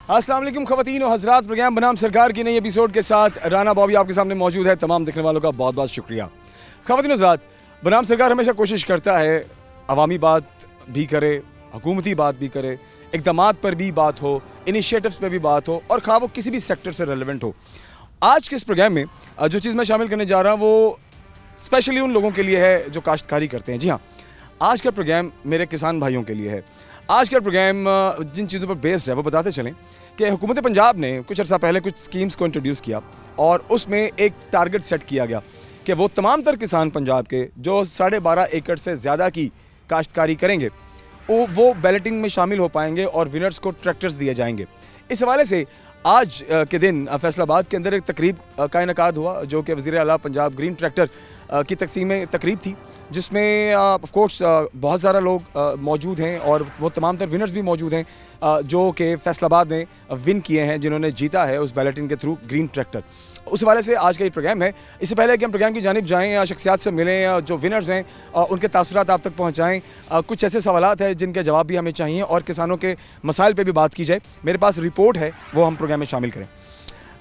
अस्सलाम वालेकुम ख़वातीन और हज़रात, प्रोग्राम बनाम सरकार की नई एपिसोड के साथ राना बॉबी आपके सामने मौजूद है। तमाम देखने वालों का बहुत बहुत शुक्रिया। ख़वातीन और हज़रात, बनाम सरकार हमेशा कोशिश करता है अवामी बात भी करे, हुकूमती बात भी करे, इक़दामात पर भी बात हो, इनिशिएटिव्स पर भी बात हो, और खा वो किसी भी सेक्टर से रेलिवेंट हो। आज के इस प्रोग्राम में जो चीज़ मैं शामिल करने जा रहा हूँ वो स्पेशली उन लोगों के लिए है जो काश्तकारी करते हैं। जी हाँ, आज का प्रोग्राम मेरे किसान भाइयों के लिए है। आज का प्रोग्राम जिन चीज़ों पर बेस्ड है वो बताते चलें कि हुकूमत पंजाब ने कुछ अर्सा पहले कुछ स्कीम्स को इंट्रोड्यूस किया और उसमें एक टारगेट सेट किया गया कि वो तमाम तर किसान पंजाब के जो 12.5 एकड़ से ज़्यादा की काश्तकारी करेंगे वो बैलेटिंग में शामिल हो पाएंगे और विनर्स को ट्रैक्टर्स दिए जाएंगे। इस हवाले से आज के दिन फैसलाबाद के अंदर एक तकरीब का इनेकाद हुआ जो कि वज़ीर आला पंजाब ग्रीन ट्रैक्टर की तकसीम तकरीब थी, जिसमें ऑफ कोर्स बहुत ज़्यादा लोग मौजूद हैं और वो तमाम तर विनर्स भी मौजूद हैं जो कि फैसलाबाद में विन किए हैं, जिन्होंने जीता है उस बैलेटिंग के थ्रू ग्रीन ट्रैक्टर। उस हवाले से आज का ये प्रोग्राम है। इससे पहले कि हम प्रोग्राम की जानिब जाएँ, शख्सियात से मिलें, जो विनर्स हैं उनके तासुरात आप तक पहुँचाएँ, कुछ ऐसे सवालात हैं जिनके जवाब भी हमें चाहिए और किसानों के मसाइल पर भी बात की जाए। मेरे पास रिपोर्ट है, वो हम प्रोग्राम में शामिल करें।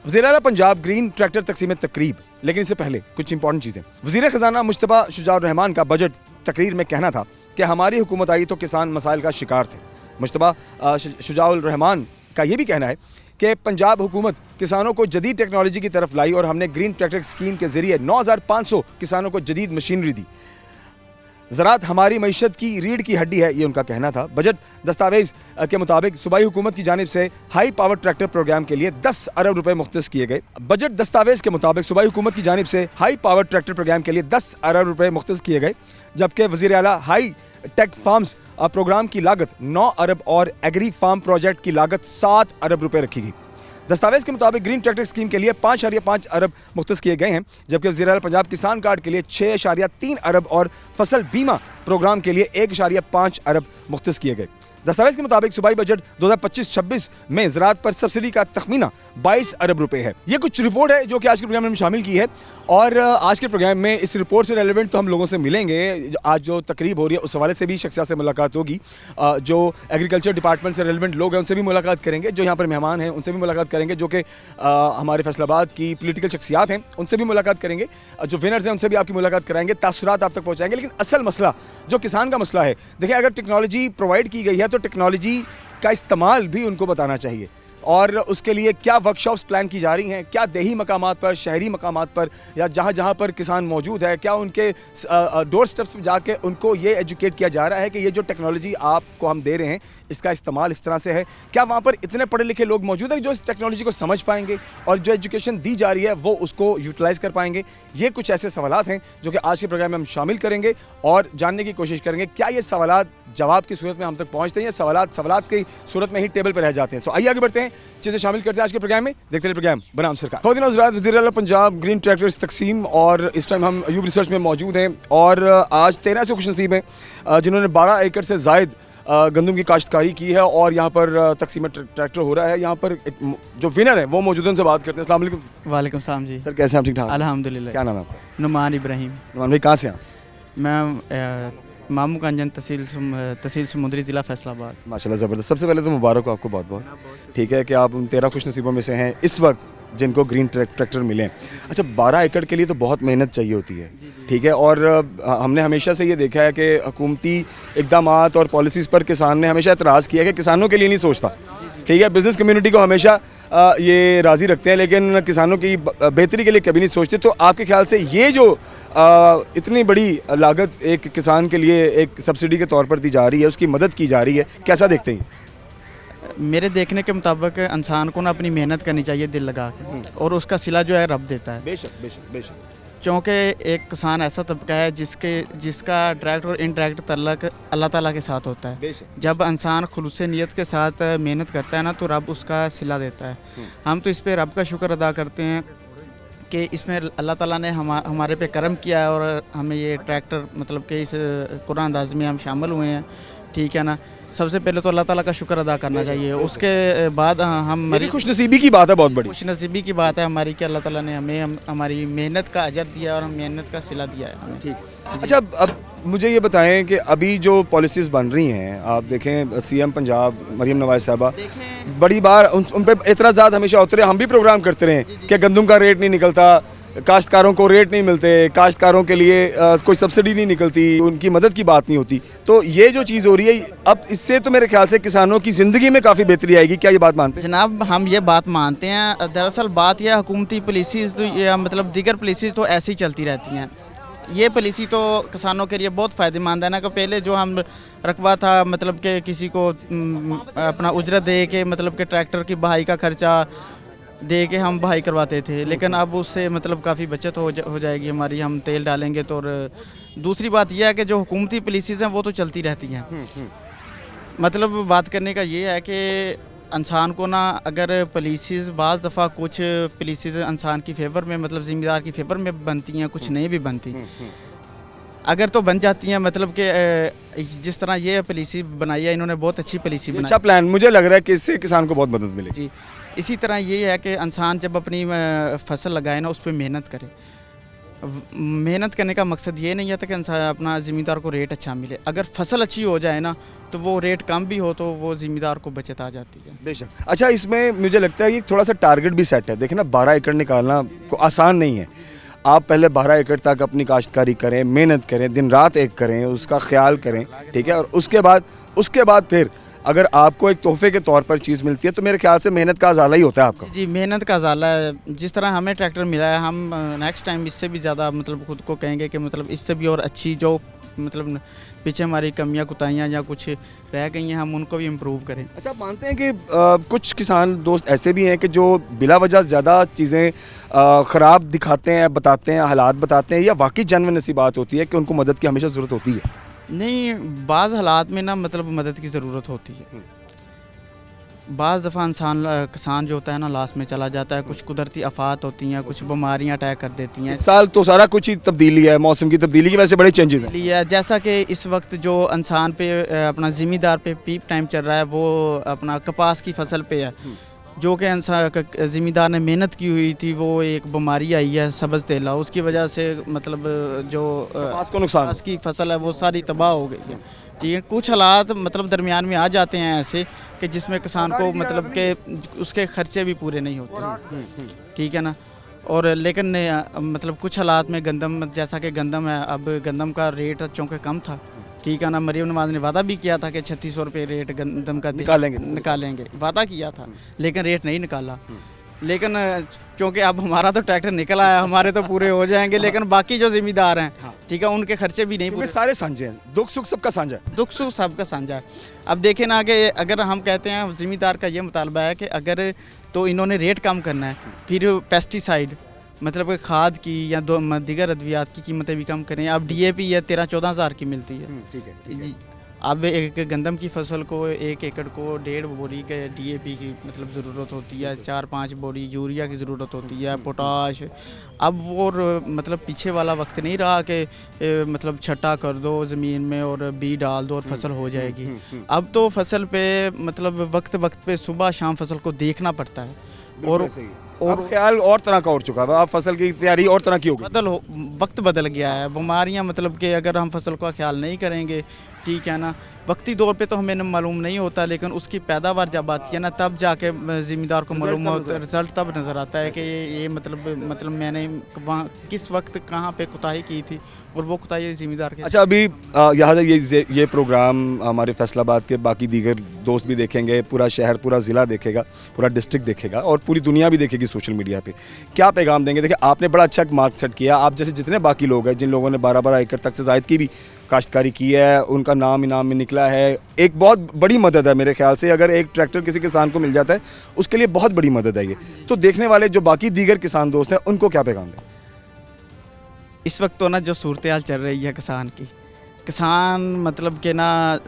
वज़ीर आला पंजाब ग्रीन ट्रैक्टर तकसीम तकरीब, लेकिन इससे पहले कुछ इंपॉर्टेंट चीज़ें। वज़ीर ख़जाना मुश्तबा शुजाउर रहमान का बजट तकरीर में कहना था कि हमारी हुकूमत आई तो किसान मसाइल का शिकार थे। मुश्तबा शुजाउर रहमान का ये भी कहना है कि पंजाब हुकूमत किसानों को जदीद टेक्नोलॉजी की तरफ लाई और हमने ग्रीन ट्रैक्टर स्कीम के ज़रिए 9,500 किसानों को जदीद मशीनरी दी। ज़राअत हमारी मईशत की रीढ़ की हड्डी है, ये उनका कहना था। बजट दस्तावेज़ के मुताबिक सूबाई हुकूमत की जानिब से हाई पावर ट्रैक्टर प्रोग्राम के लिए 10 अरब रुपए मुख्तस किए गए। बजट दस्तावेज़ के मुताबिक सूबाई हुकूमत की जानिब से हाई पावर ट्रैक्टर प्रोग्राम के लिए 10 अरब रुपए मुख्तस किए गए, जबकि वज़ीर आला हाई टेक फार्म्स प्रोग्राम की लागत 9 अरब और एग्री फार्म प्रोजेक्ट की लागत 7 अरब रुपए रखी गई। दस्तावेज के मुताबिक ग्रीन ट्रैक्टर स्कीम के लिए 5.5 अरब मुख्तस किए गए हैं, जबकि वज़ीर आला पंजाब किसान कार्ड के लिए 6.3 अरब और फसल बीमा प्रोग्राम के लिए 1.5 अरब मुख्तस किए गए। दस्तावेज के मुताबिक सूबाई बजट 2025-26 में ज़राअत पर सब्सिडी का तखमीना 22 अरब रुपए है। ये कुछ रिपोर्ट है जो कि आज के प्रोग्राम में शामिल की है और आज के प्रोग्राम में इस रिपोर्ट से रेलिवेंट तो हम लोगों से मिलेंगे। आज जो तकरीब हो रही है उस हवाले से भी शख्सियत से मुलाकात होगी, जो एग्रीकल्चर डिपार्टमेंट से रेलिवेंट लोग हैं उनसे भी मुलाकात करेंगे, जो यहाँ पर मेहमान हैं उनसे भी मुलाकात करेंगे, जो कि हमारे फैसलाबाद की पोलिटिकल शख्सियात हैं उनसे भी मुलाकात करेंगे, जो विनर्स हैं उनसे भी आपकी मुलाकात कराएंगे, तासुरात आप तक पहुँचाएंगे। लेकिन असल मसला जो किसान का मसला है, देखिए अगर टेक्नोलॉजी प्रोवाइड की गई है तो टेक्नोलॉजी का इस्तेमाल भी उनको बताना चाहिए और उसके लिए क्या वर्कशॉप्स प्लान की जा रही हैं, क्या देही मकामात पर, शहरी मकामात पर या जहाँ जहाँ पर किसान मौजूद है, क्या उनके डोर स्टेप्स पर जाके उनको ये एजुकेट किया जा रहा है कि ये जो टेक्नोलॉजी आपको हम दे रहे हैं इसका इस्तेमाल इस तरह से है, क्या वहाँ पर इतने पढ़े लिखे लोग मौजूद हैं जो इस टेक्नोलॉजी को समझ पाएंगे और जो एजुकेशन दी जा रही है वो उसको यूटिलाइज़ कर पाएंगे। ये कुछ ऐसे सवालात हैं जो कि आज के प्रोग्राम में हम शामिल करेंगे और जानने की कोशिश करेंगे क्या ये सवालात जवाब की सूरत में हम तक पहुँचते हैं या सवालात की सूरत में ही टेबल पर रह जाते हैं। तो आइए आगे बढ़ते हैं, चीज़ें शामिल करते हैं आज के प्रोग्राम में। देखते हैं प्रोग्राम बनाम सरकार। वज़ीर आला पंजाब ग्रीन ट्रैक्टर तकसीम और इस टाइम हम यूब रिसर्च में मौजूद हैं और आज 13 से खुश नसीब हैं जिन्होंने 12 एकड़ से ज़ायद गंदम की काश्तकारी की है और यहाँ पर तकसीम ट्रैक्टर हो रहा है। यहाँ पर जो विनर है वो मौजूद हैं, उनसे बात करते हैं। अस्सलाम वालेकुम। वालेकुम सलाम जी। सर कैसे हैं आप? ठीक ठाक अल्हम्दुलिल्लाह। क्या नाम है आपका? नुमान इब्राहिम। नुमान भाई कहाँ से हैं? मैं मामू कांजन तहसील समुंदरी ज़िला फैसलाबाद। माशाल्लाह ज़बरदस्त। सबसे पहले तो मुबारक हो आपको बहुत बहुत। ठीक है कि आप उन 13 खुश नसीबों में से हैं इस वक्त जिनको ग्रीन ट्रैक्टर मिले। अच्छा, 12 एकड़ के लिए तो बहुत मेहनत चाहिए होती है, ठीक है, और हमने हमेशा से ये देखा है कि हुकूमती इक़दामात और पॉलिसीज़ पर किसान ने हमेशा एतराज़ किया है कि किसानों के लिए नहीं सोचता, ठीक है, बिज़नेस कम्युनिटी को हमेशा ये राज़ी रखते हैं लेकिन किसानों की बेहतरी के लिए कभी नहीं सोचते। तो आपके ख्याल से ये जो इतनी बड़ी लागत एक किसान के लिए एक सब्सिडी के तौर पर दी जा रही है, उसकी मदद की जा रही है, कैसा देखते हैं? मेरे देखने के मुताबिक इंसान को ना अपनी मेहनत करनी चाहिए दिल लगा के और उसका सिला जो है रब देता है। बेशक बेशक बेशक। क्योंकि एक किसान ऐसा तबका है जिसका डायरेक्ट और इनडायरेक्ट तल्लक अल्लाह ताला के साथ होता है। जब इंसान खुलूस नियत के साथ मेहनत करता है ना तो रब उसका सिला देता है। हम तो इस पर रब का शुक्र अदा करते हैं कि इसमें अल्लाह ताला ने हमारे पे करम किया है और हमें ये ट्रैक्टर मतलब कि इस कुरान अंदाज में हम शामिल हुए हैं, ठीक है ना। सबसे पहले तो अल्लाह ताला का शुक्र अदा करना चाहिए। उसके बाद हम मेरी खुशनसीबी की बात है बहुत बड़ी। खुश नसीबी की बात है हमारी कि अल्लाह ताला ने हमारी मेहनत का अजर दिया और हम मेहनत का सिला दिया है हमें। ठीक। अच्छा, अब मुझे ये बताएं कि अभी जो पॉलिसीज़ बन रही हैं, आप देखें सीएम पंजाब मरीम नवाज साहबा बड़ी बार उन पर एतराज़ात हमेशा होते रहे, हम भी प्रोग्राम करते रहे कि गंदम का रेट नहीं निकलता, काश्तकारों को रेट नहीं मिलते, काश्तकारों के लिए कोई सब्सिडी नहीं निकलती, उनकी मदद की बात नहीं होती। तो ये जो चीज़ हो रही है अब, इससे तो मेरे ख्याल से किसानों की ज़िंदगी में काफ़ी बेहतरी आएगी। क्या ये बात मानते हैं? जनाब हम ये बात मानते हैं। दरअसल बात यह हुकूमती पॉलिसीज़ या मतलब दीगर पॉलिसीज़ तो ऐसी ही चलती रहती हैं। ये पॉलिसी तो किसानों के लिए बहुत फ़ायदेमंद है ना, कि पहले जो हम रकबा था मतलब कि किसी को अपना उजरत दे के मतलब कि ट्रैक्टर की बहाई का खर्चा दे के हम बहाई करवाते थे, लेकिन अब उससे मतलब काफ़ी बचत हो जाएगी हमारी, हम तेल डालेंगे तो। और दूसरी बात यह है कि जो हुकूमती पॉलिसीज़ हैं वो तो चलती रहती हैं। मतलब बात करने का ये है कि इंसान को ना, अगर पॉलिसीज़ बाज़ दफ़ा कुछ पॉलिसीज़ इंसान की फेवर में मतलब ज़िम्मेदार की फेवर में बनती हैं, कुछ नहीं भी बनती। अगर तो बन जाती हैं मतलब कि जिस तरह ये पॉलिसी बनाई है इन्होंने, बहुत अच्छी पॉलिसी बनाई। अच्छा प्लान, मुझे लग रहा है कि इससे किसान को बहुत मदद मिलेगी। जी, इसी तरह ये है कि इंसान जब अपनी फसल लगाए ना, उस पर मेहनत करे। मेहनत करने का मकसद ये नहीं है कि इंसान अपना ज़िम्मेदार को रेट अच्छा मिले। अगर फसल अच्छी हो जाए ना, तो वो रेट कम भी हो तो वो ज़िम्मेदार को बचत आ जाती है। बेशक। अच्छा, इसमें मुझे लगता है कि थोड़ा सा टारगेट भी सेट है। देखिए ना, 12 एकड़ निकालना आसान नहीं है। आप पहले 12 एकड़ तक अपनी काश्तकारी करें, मेहनत करें, दिन रात एक करें, उसका ख्याल करें, ठीक है। और उसके बाद फिर अगर आपको एक तोहफे के तौर पर चीज़ मिलती है, तो मेरे ख्याल से मेहनत का अजाला ही होता है आपका। जी, मेहनत का अजाला है। जिस तरह हमें ट्रैक्टर मिला है, हम नेक्स्ट टाइम इससे भी ज़्यादा मतलब खुद को कहेंगे कि मतलब इससे भी और अच्छी जो मतलब पीछे हमारी कमियां कुताहियां या कुछ रह गई हैं, हम उनको भी इम्प्रूव करें। अच्छा, आप मानते हैं कि कुछ किसान दोस्त ऐसे भी हैं कि जो बिला वजह ज़्यादा चीज़ें ख़राब दिखाते हैं, बताते हैं, हालात बताते हैं, या वाकई जनवन ऐसी बात होती है कि उनको मदद की हमेशा ज़रूरत होती है? नहीं, बाज़ हालात में ना मतलब मदद की ज़रूरत होती है। बाज़ दफ़ा किसान जो होता है ना, लास्ट में चला जाता है। कुछ कुदरती आफात होती हैं, कुछ बीमारियां अटैक कर देती हैं। इस साल तो सारा कुछ ही तब्दीली है, मौसम की तब्दीली की वजह से बड़े चेंजेस हैं। है जैसा कि इस वक्त जो इंसान पे अपना ज़िम्मेदार पे पीक टाइम चल रहा है, वो अपना कपास की फसल पे है, जो कि इंसान ज़िम्मेदार ने मेहनत की हुई थी। वो एक बीमारी आई है सब्ज़ तेला, उसकी वजह से मतलब जो कपास को नुकसान, कपास की फसल है वो सारी तबाह हो गई है। ठीक है, कुछ हालात मतलब दरमियान में आ जाते हैं ऐसे कि जिसमें किसान को मतलब कि उसके खर्चे भी पूरे नहीं होते। ठीक है ना। और लेकिन मतलब कुछ हालात में गंदम, जैसा कि गंदम है, अब गंदम का रेट चूँकि कम था, ठीक है ना, मरीम नवाज ने वादा भी किया था कि 3600 रुपये रेट गंदम का निकालेंगे, वादा किया था, लेकिन रेट नहीं निकाला। लेकिन क्योंकि अब हमारा तो ट्रैक्टर निकल आया, हमारे तो पूरे हो जाएंगे, लेकिन बाकी जो ज़िम्मेदार हैं, ठीक है, उनके खर्चे भी नहीं पूरे। सारे साझे हैं, दुख सुख सबका साझा है। दुख सुख सबका साझा है। अब देखें ना कि अगर हम कहते हैं ज़िम्मेदार का ये मुतालबा है कि अगर तो इन्होंने रेट कम करना है, फिर पेस्टिसाइड मतलब कि खाद की या दीगर अद्वियात की कीमतें भी कम करें। अब DAP या 13-14 हज़ार की मिलती है। ठीक है जी, अब एक गंदम की फसल को 1 एकड़ को 1.5 बोरी के DAP की मतलब ज़रूरत होती है, 4-5 बोरी यूरिया की ज़रूरत होती है, पोटाश। अब वो मतलब पीछे वाला वक्त नहीं रहा कि मतलब छट्टा कर दो ज़मीन में और बीज डाल दो और फसल हो जाएगी। अब तो फसल पे मतलब वक्त पे सुबह शाम फसल को देखना पड़ता है। और ख्याल और तरह का हो चुका है, आप फसल की तैयारी और तरह की होगी। वक्त बदल गया है। बीमारियां मतलब कि अगर हम फसल का ख्याल नहीं करेंगे, ठीक है ना, वक्ती दौर पे तो हमें मालूम नहीं होता, लेकिन उसकी पैदावार जब आती है ना, तब जाके ज़िम्मेदार को मालूम होता है, रिज़ल्ट तब नज़र आता है कि ये मतलब मैंने वहाँ किस वक्त कहाँ पे कोताही की थी और वो कोताही ज़िम्मेदार के। अच्छा, अभी यहाँ ये प्रोग्राम हमारे फैसलाबाद के बाकी दीगर दोस्त भी देखेंगे, पूरा शहर, पूरा ज़िला देखेगा, पूरा डिस्ट्रिक्ट देखेगा और पूरी दुनिया भी देखेगी सोशल मीडिया पे। क्या पैगाम देंगे? देखिए, आपने बड़ा अच्छा मार्क सेट किया। आप जैसे जितने बाकी लोग हैं, जिन लोगों ने 12-12 एकड़ तक से ज़ायद की भी काश्तकारी की है, उनका नाम इनाम में निकला है, एक बहुत बड़ी मदद है मेरे ख्याल से। अगर एक ट्रैक्टर किसी किसान को मिल जाता है, उसके लिए बहुत बड़ी मदद है ये। तो देखने वाले जो बाकी दीगर किसान दोस्त हैं, उनको क्या पैगाम दें? इस वक्त तो ना जो सूरत हाल चल रही है किसान मतलब कि ना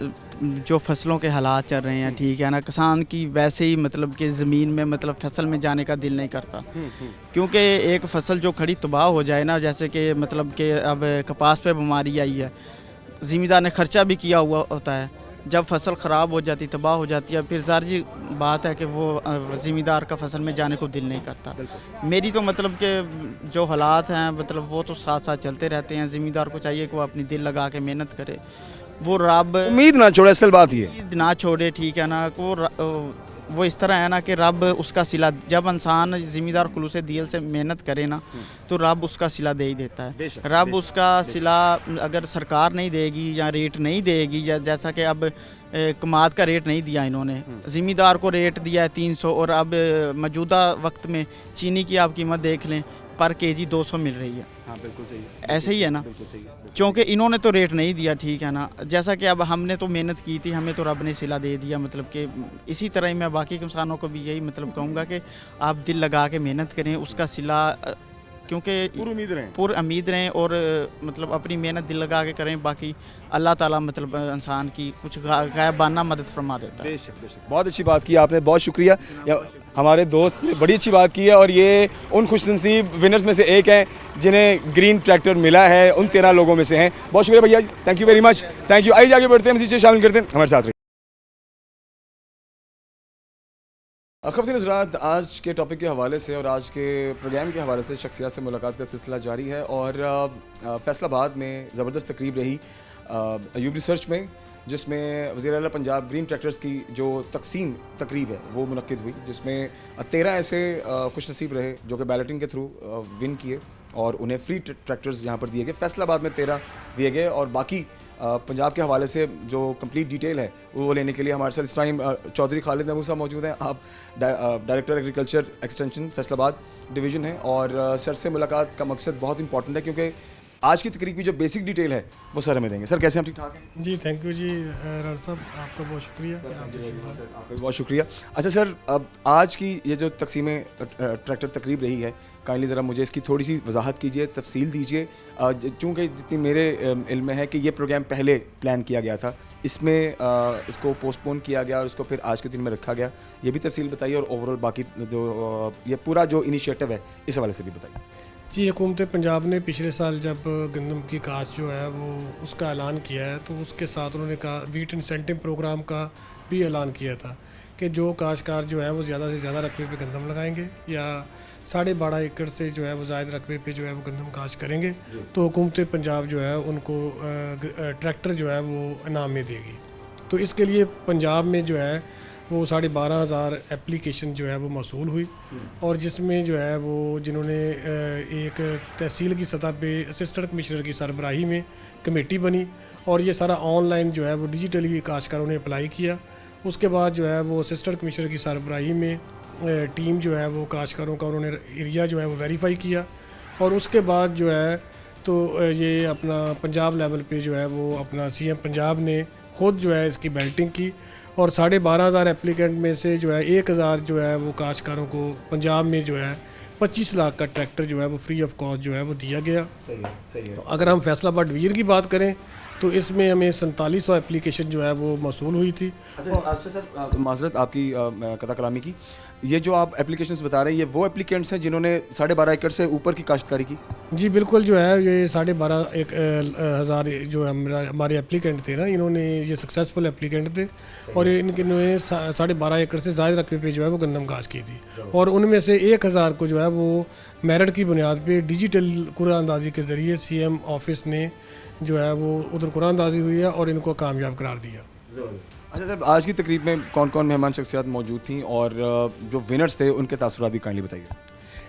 जो फसलों के हालात चल रहे हैं, ठीक है ना, किसान की वैसे ही मतलब कि ज़मीन में मतलब फसल में जाने का दिल नहीं करता, क्योंकि एक फसल जो खड़ी तबाह हो जाए ना, जैसे कि मतलब कि अब कपास पे बीमारी आई है, ज़िम्मेदार ने खर्चा भी किया हुआ होता है, जब फसल ख़राब हो जाती, तबाह हो जाती है, फिर ज़ाहिर बात है कि वो ज़िम्मेदार का फसल में जाने को दिल नहीं करता। मेरी तो मतलब कि जो हालात हैं मतलब वो तो साथ साथ चलते रहते हैं। ज़िम्मेदार को चाहिए कि वो अपनी दिल लगा के मेहनत करे, वो रब उम्मीद ना छोड़े, असल बात ये है। उम्मीद ना छोड़े, ठीक है ना। वो इस तरह है ना कि रब उसका सिला, जब इंसान ज़िम्मेदार खुलूस दिल से मेहनत करे ना तो रब उसका सिला दे ही देता है। रब उसका सिला अगर सरकार नहीं देगी या रेट नहीं देगी, जैसा कि अब कमाद का रेट नहीं दिया इन्होंने, ज़िम्मेदार को रेट दिया है 300, और अब मौजूदा वक्त में चीनी की आप कीमत देख लें, पर केजी 200 मिल रही है। हाँ बिल्कुल सही है, ऐसे ही है ना, बिल्कुल सही है। क्योंकि इन्होंने तो रेट नहीं दिया, ठीक है ना। जैसा कि अब हमने तो मेहनत की थी, हमें तो रब ने सिला दे दिया। मतलब कि इसी तरह ही मैं बाकी किसानों को भी यही मतलब कहूँगा कि आप दिल लगा के मेहनत करें, उसका सिला, क्योंकि पूरी उम्मीद रहें और मतलब अपनी मेहनत दिल लगा के करें। बाकी अल्लाह ताला मतलब इंसान की कुछ गायबाना मदद फरमा देता है। बेशक बेशक, बहुत अच्छी बात की आपने, बहुत शुक्रिया। हमारे दोस्त ने बड़ी अच्छी बात की है, और ये उन खुशनसीब विनर्स में से एक हैं जिन्हें ग्रीन ट्रैक्टर मिला है, उन 13 लोगों में से हैं। बहुत शुक्रिया भैया, thank you very much, thank you. आइए आगे बढ़ते हैं, हम इसी चीज़ शामिल करते हैं, हमारे साथ रहिए। ख़वातीन हज़रात, आज के टॉपिक के हवाले से और आज के प्रोग्राम के हवाले से शख्सियत से मुलाकात का सिलसिला जारी है, और फैसलाबाद में ज़बरदस्त तकरीब रही अयूब रिसर्च में, जिसमें वज़ीर आला पंजाब ग्रीन ट्रैक्टर्स की जो तकसीम तकरीब है वो मुनक्किद हुई, जिसमें 13 ऐसे खुशनसीब रहे जो कि बैलेटिंग के थ्रू विन किए और उन्हें फ्री ट्रैक्टर्स यहाँ पर दिए गए। फैसलाबाद में 13 दिए गए, और बाकी पंजाब के हवाले से जो कंप्लीट डिटेल है वो लेने के लिए हमारे साथ इस टाइम चौधरी खालिद महमूद साहब मौजूद हैं। आप director agriculture extension Faisalabad division है, और सर से मुलाकात का मकसद बहुत इंपॉर्टेंट है, क्योंकि आज की तकरीब की जो बेसिक डिटेल है वो सर हमें देंगे। सर कैसे हैं, ठीक ठाक हैं? जी थैंक यू जी रार साहब, आपका बहुत शुक्रिया। आपका भी बहुत शुक्रिया। अच्छा सर, अब आज की ये जो तकसीम ट्रैक्टर तकरीब रही है, काइंडली ज़रा मुझे इसकी थोड़ी सी वजाहत कीजिए, तफसील दीजिए, चूँकि जितनी मेरे इल्म में है कि ये प्रोग्राम पहले प्लान किया गया था, इसमें इसको पोस्टपोन किया गया और इसको फिर आज के दिन में रखा गया, ये भी तफसील बताइए, और ओवरऑल बाकी जो ये पूरा जो इनिशिएटिव है इस हवाले से भी बताइए। जी, हुकूमत पंजाब ने पिछले साल जब गंदम की काश्त जो है वो उसका ऐलान किया है, तो उसके साथ उन्होंने कहा वीट इंसेंटिव प्रोग्राम का भी ऐलान किया था कि जो काश्तकार जो है वो ज़्यादा से ज़्यादा रकबे पे गंदम लगाएंगे या 12.5 एकड़ से जो है वो ज़ायद रकबे पे जो है वो गंदम काश्त करेंगे, तो हुकूमत पंजाब जो है उनको ट्रैक्टर जो है वो इनाम में देगी। तो इसके लिए पंजाब में जो है वो 12,500 एप्लीकेशन जो है वो मौसूल हुई, और जिसमें जो है वो जिन्होंने एक तहसील की सतह पे असिस्टेंट कमिश्नर की सरबराही में कमेटी बनी, और ये सारा ऑनलाइन जो है वो डिजिटली काश्तकारों ने अप्लाई किया। उसके बाद जो है वो असिस्टेंट कमिश्नर की सरबराही में टीम जो है वो काश्तकारों का उन्होंने एरिया जो है वो वेरीफाई किया, और उसके बाद जो है तो ये अपना पंजाब लेवल पे जो है वो अपना CM पंजाब ने खुद जो है इसकी बेल्टिंग की, और 12,500 एप्लीकेंट में से जो है 1,000 जो है वो काश्तकारों को पंजाब में जो है 25 लाख का ट्रैक्टर जो है वो फ्री ऑफ कॉस्ट जो है वो दिया गया। सही है, सही है। तो अगर हम फैसलाबाद वीर की बात करें तो इसमें हमें 4700 एप्लीकेशन जो है वो मौसूल हुई थी। अच्छा सर, माजरत आपकी कथा कलामी की, ये जो आप एप्लीकेशंस बता रहे हैं ये वो एप्लीकेंट्स हैं जिन्होंने 12.5 एकड़ से ऊपर की काश्तकारी की? जी बिल्कुल, जो है ये 12,500 जो हमारे एप्लीकेंट थे ना, इन्होंने ये सक्सेसफुल एप्लीकेंट थे, और इनके 12.5 एकड़ से ज़्यादा रकबे पे जो है वो गंदम काश्त की थी, और उनमें से 1,000 को जो है वो मेरिट की बुनियाद पे डिजिटल कुरानंदाजी के ज़रिए CM ऑफिस ने जो है वो उधर कुरानंदाजी हुई है और इनको कामयाब करार दिया। अच्छा सर, आज की तकरीब में कौन कौन मेहमान शख्सियात मौजूद थी, और जो विनर्स थे उनके तासुरात भी काइंडली बताइए।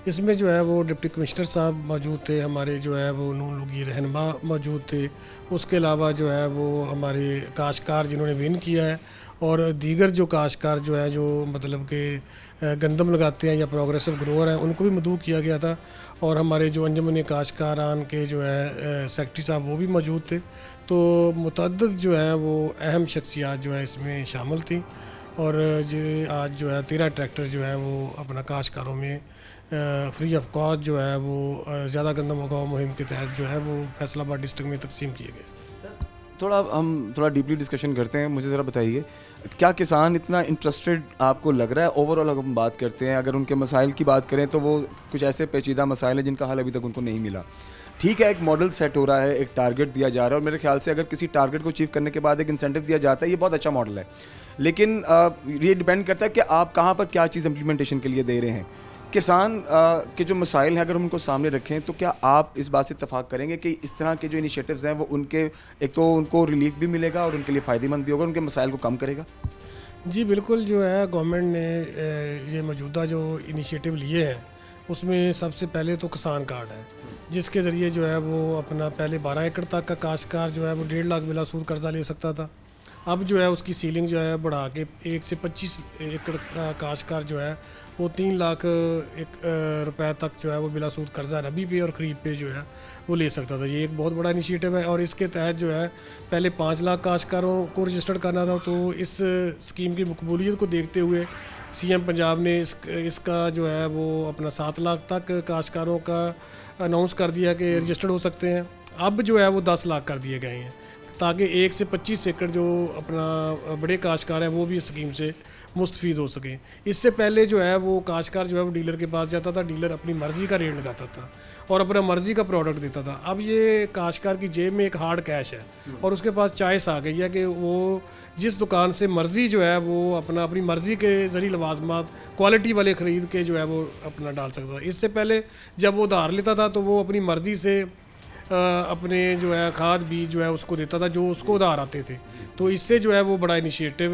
इसमें जो है वो डिप्टी कमिश्नर साहब मौजूद थे, हमारे जो है वो नून लीगी रहनुमा मौजूद थे, उसके अलावा जो है वो हमारे काश्तकार जिन्होंने विन किया है, और दीगर जो काश्तकार जो है जो मतलब कि गंदम लगाते हैं या प्रोग्रेसिव ग्रोअर हैं उनको भी मदऊ किया गया था, और हमारे जो अंजमन काश्तकारान के जो है सेक्रेटरी साहब वो भी मौजूद थे। तो मुतअद्दिद जो है वो अहम शख्सियात जो है इसमें शामिल थी, और जो आज जो है 13 ट्रैक्टर जो है वो अपना काश्तकारों में फ्री ऑफ कॉस्ट जो है वो ज़्यादा गंदम उगाओ मुहिम के तहत जो है वो फैसलाबाद डिस्ट्रिक्ट में तकसीम किए गए। हम थोड़ा डीपली डिस्कशन करते हैं, मुझे ज़रा बताइए क्या किसान इतना इंटरेस्टेड आपको लग रहा है? ओवरऑल अगर हम बात करते हैं, अगर उनके मसाइल की बात करें तो वो कुछ ऐसे पेचीदा मसाइल हैं जिनका हल अभी तक उनको नहीं मिला। ठीक है, एक मॉडल सेट हो रहा है, एक टारगेट दिया जा रहा है और मेरे ख्याल से अगर किसी टारगेट को अचीव करने के बाद एक इंसेंटिव दिया जाता है, ये बहुत अच्छा मॉडल है। लेकिन ये डिपेंड करता है कि आप कहाँ पर क्या चीज़ इम्प्लीमेंटेशन के लिए दे रहे हैं। किसान के जो मसाइल हैं अगर हम उनको सामने रखें तो क्या आप इस बात से इत्तेफाक करेंगे कि इस तरह के जो इनिशिएटिव्स हैं वो उनके एक तो उनको रिलीफ भी मिलेगा और उनके लिए फ़ायदेमंद भी होगा, उनके मसाइल को कम करेगा? जी बिल्कुल, जो है गवर्नमेंट ने ये मौजूदा जो इनिशिएटिव लिए हैं उसमें सबसे पहले तो किसान कार्ड है, जिसके ज़रिए जो है वो अपना पहले 12 एकड़ तक का काश्तकार जो है वो 1.5 लाख बिला सूद कर्जा ले सकता था। अब जो है उसकी सीलिंग जो है बढ़ा के 1 से 25 एकड़ का काश्तकार जो है वो 3 लाख रुपए तक जो है वो बिला सूद कर्जा रबी पे और खरीफ पे जो है वो ले सकता था। ये एक बहुत बड़ा इनिशिएटिव है और इसके तहत जो है पहले 5 लाख काश्तकारों को रजिस्टर्ड करना था, तो इस स्कीम की मकबूलियत को देखते हुए सीएम पंजाब ने इसका जो है वो अपना 7 लाख तक काश्तकारों का अनाउंस कर दिया कि रजिस्टर्ड हो सकते हैं। अब जो है वो 10 लाख कर दिए गए हैं ताकि 1 से 25 एकड़ जो अपना बड़े काश्तकार हैं वो भी इस स्कीम से मुस्तफ़ीद हो सकें। इससे पहले जो है वो काश्तकार जो है वो डीलर के पास जाता था, डीलर अपनी मर्ज़ी का रेट लगाता था और अपना मर्ज़ी का प्रोडक्ट देता था। अब ये काश्तकार की जेब में एक हार्ड कैश है और उसके पास चॉइस आ गई है कि वो जिस दुकान से मर्ज़ी जो है वो अपनी मर्ज़ी के ज़रिए लवाजमात क्वालिटी वाले ख़रीद के जो है वो अपना डाल सकता था। इससे पहले जब वो उधार लेता था तो वो अपनी मर्ज़ी से अपने जो है खाद बीज जो है उसको देता था जो उसको उधार आते थे। तो इससे जो है वो बड़ा इनिशिएटिव